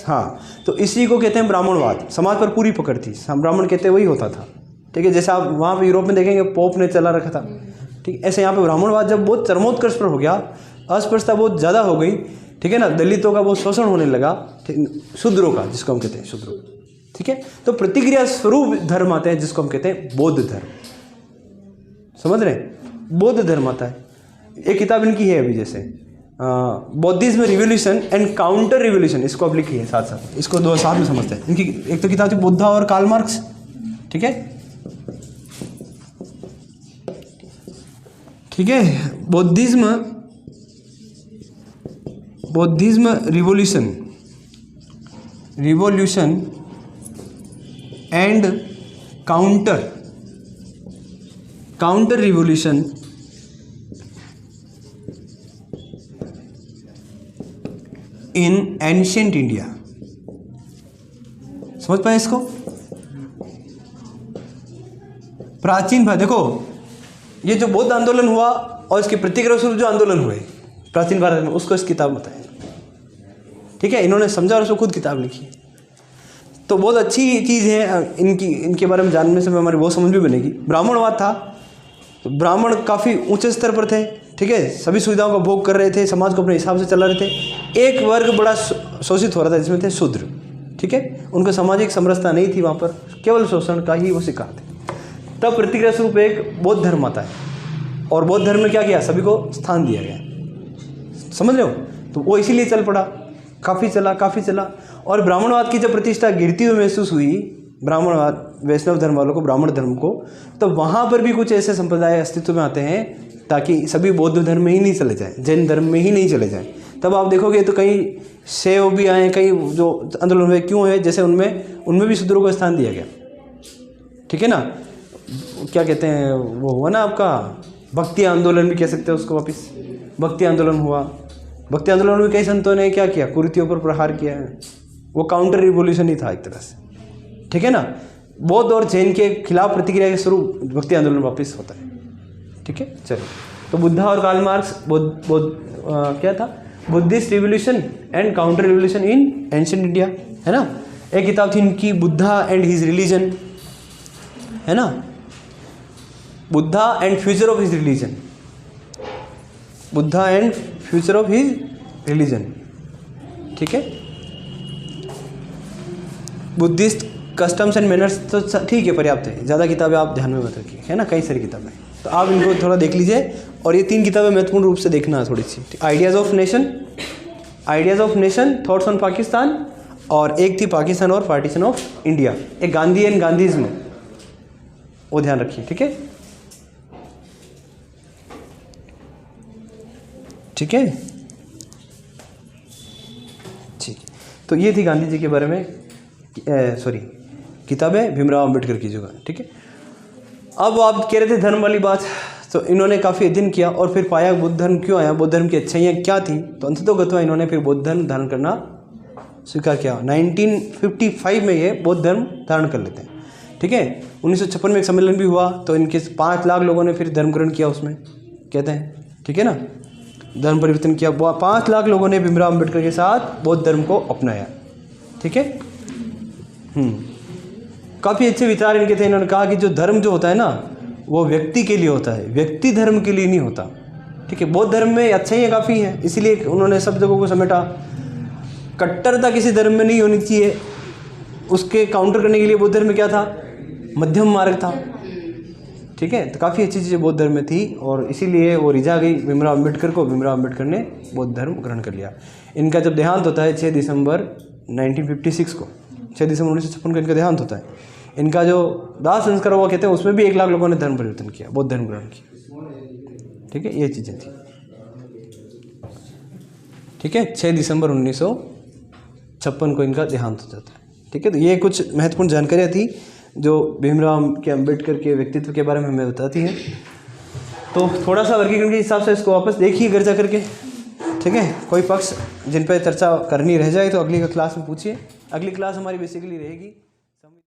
हाँ, तो इसी को कहते हैं ब्राह्मणवाद। समाज पर पूरी पकड़ थी, ब्राह्मण कहते वही होता था। ठीक है, जैसे आप वहाँ पे यूरोप में देखेंगे पोप ने चला रखा था। ठीक, ऐसे यहाँ पे ब्राह्मणवाद जब बहुत चरमोत्कर्ष पर हो गया, अस्पृश्यता बहुत ज़्यादा हो गई। ठीक है ना, दलितों का बहुत शोषण होने लगा, शूद्रों का, जिसको हम कहते हैं शूद्रों। ठीक है, तो प्रतिक्रिया स्वरूप धर्म आते हैं जिसको हम कहते हैं बौद्ध धर्म। समझ रहे हैं, बौद्ध धर्म आता है। एक किताब इनकी है अभी, जैसे बौद्धिज्म रिवोल्यूशन एंड काउंटर रिवोल्यूशन, इसको अब लिखी है साथ साथ, इसको 2 साथ में समझते हैं। इनकी एक तो किताब थी बुद्धा और कार्ल मार्क्स। ठीक है, ठीक है, बौद्धिज्म revolution and counter revolution in ancient India. समझ पाए इसको? प्राचीन भारत, देखो ये जो बौद्ध आंदोलन हुआ और इसके प्रतिक्रिया स्वरूप जो आंदोलन हुए प्राचीन भारत में, उसको इस किताब में बताया। ठीक है, इन्होंने समझा और उसको खुद किताब लिखी। तो बहुत अच्छी चीज़ है, इनके बारे में जानने से हमारी बहुत समझ भी बनेगी। ब्राह्मणवाद था, तो ब्राह्मण काफ़ी ऊंचे स्तर पर थे। ठीक है, सभी सुविधाओं का भोग कर रहे थे, समाज को अपने हिसाब से चला रहे थे। एक वर्ग बड़ा शोषित हो रहा था, जिसमें थे शूद्र। ठीक है, उनको सामाजिक समरसता नहीं थी, वहाँ पर केवल शोषण का ही वो शिकार थे। तब प्रतिक्रिया स्वरूप एक बौद्ध धर्म आता है, और बौद्ध धर्म ने क्या किया? सभी को स्थान दिया गया। समझ रहे हो? तो वो इसीलिए चल पड़ा, काफ़ी चला। और ब्राह्मणवाद की जब प्रतिष्ठा गिरती हुई महसूस हुई, ब्राह्मणवाद, वैष्णव धर्म वालों को, ब्राह्मण धर्म को, तो वहाँ पर भी कुछ ऐसे संप्रदाय अस्तित्व में आते हैं ताकि सभी बौद्ध धर्म में ही नहीं चले जाएं, जैन धर्म में ही नहीं चले जाएं। तब आप देखोगे तो कई शैव भी आए, कई जो आंदोलन हुए, क्यों है? जैसे उनमें भी शूद्रों को स्थान दिया गया। ठीक है ना, क्या कहते हैं वो हुआ ना आपका भक्ति आंदोलन भी कह सकते हैं उसको, वापस भक्ति आंदोलन हुआ। भक्ति आंदोलन में कई संतों ने क्या किया? कुरीतियों पर प्रहार किया है। वो काउंटर रिवोल्यूशन ही था एक तरह से। ठीक है ना, बौद्ध और जैन के खिलाफ प्रतिक्रिया के स्वरूप भक्ति आंदोलन वापस होता है। ठीक है, चलो, तो बुद्धा और कार्ल मार्क्स, क्या था? Buddhist revolution and counter revolution in ancient India, है ना। एक किताब थी इनकी बुद्धा एंड हिज रिलीजन। है ना, Buddha and future of his religion, Buddha and future of his religion, ठीक है। बुद्धिस्ट कस्टम्स एंड मैनर्स तो ठीक है, पर्याप्त है, ज़्यादा किताबें आप ध्यान में मत रखिए, है ना, कई सारी किताबें, तो आप इनको थोड़ा देख लीजिए। और ये 3 किताबें महत्वपूर्ण रूप से देखना है थोड़ी सी, ideas of nation, thoughts on Pakistan, और एक थी पाकिस्तान और पार्टीशन ऑफ इंडिया, एक गांधी एंड गांधीज्म, वो ध्यान रखिए, ठीक है, ठीक है, ठीक है। तो ये थी गांधी जी के बारे में किताबें भीमराव अंबेडकर की जगह, ठीक है। अब आप कह रहे थे धर्म वाली बात, तो इन्होंने काफ़ी अध्ययन किया और फिर पाया बौद्ध धर्म क्यों आया, बौद्ध धर्म की अच्छाइयाँ क्या थी, तो अंततोगत्वा इन्होंने फिर बौद्ध धर्म धारण करना स्वीकार किया। 1955 में ये बौद्ध धर्म धारण कर लेते हैं, ठीक है। 1956 में एक सम्मेलन भी हुआ, तो इनके 5 लाख लोगों ने फिर धर्म ग्रहण किया, उसमें कहते हैं, ठीक है ना, धर्म परिवर्तन किया। 5 लाख लोगों ने भीमराव अंबेडकर के साथ बौद्ध धर्म को अपनाया, ठीक है। काफ़ी अच्छे विचार इनके थे। इन्होंने कहा कि जो धर्म जो होता है ना, वो व्यक्ति के लिए होता है, व्यक्ति धर्म के लिए नहीं होता, ठीक है। बौद्ध धर्म में अच्छाइयाँ काफ़ी हैं, इसीलिए उन्होंने सब जगहों को समेटा। कट्टरता किसी धर्म में नहीं होनी चाहिए, उसके काउंटर करने के लिए बौद्ध धर्म में क्या था, मध्यम मार्ग था, ठीक है। तो काफ़ी अच्छी चीज़ें बौद्ध धर्म में थी, और इसीलिए वो रिझा गई भीमराव अम्बेडकर को। भीमराव अम्बेडकर ने बौद्ध धर्म ग्रहण कर लिया। इनका जब देहांत होता है 6 दिसंबर 1956 को, 6 दिसंबर 1956 को इनका देहांत होता है। इनका जो दाह संस्कार हुआ कहते हैं, उसमें भी 1 लाख लोगों ने धर्म परिवर्तन किया, बौद्ध धर्म ग्रहण किया, ठीक है। ये चीज़ें थी, ठीक है। 6 दिसंबर 1956 को इनका देहांत हो जाता है, ठीक है। तो ये कुछ महत्वपूर्ण जानकारियाँ थी जो भीमराव के अम्बेडकर के व्यक्तित्व के बारे में हमें बताती हैं। तो थोड़ा सा वर्गीकरण के हिसाब से इसको वापस देखिए घर जा करके, ठीक है। कोई पक्ष जिन पर चर्चा करनी रह जाए तो अगली क्लास में पूछिए। अगली क्लास हमारी बेसिकली रहेगी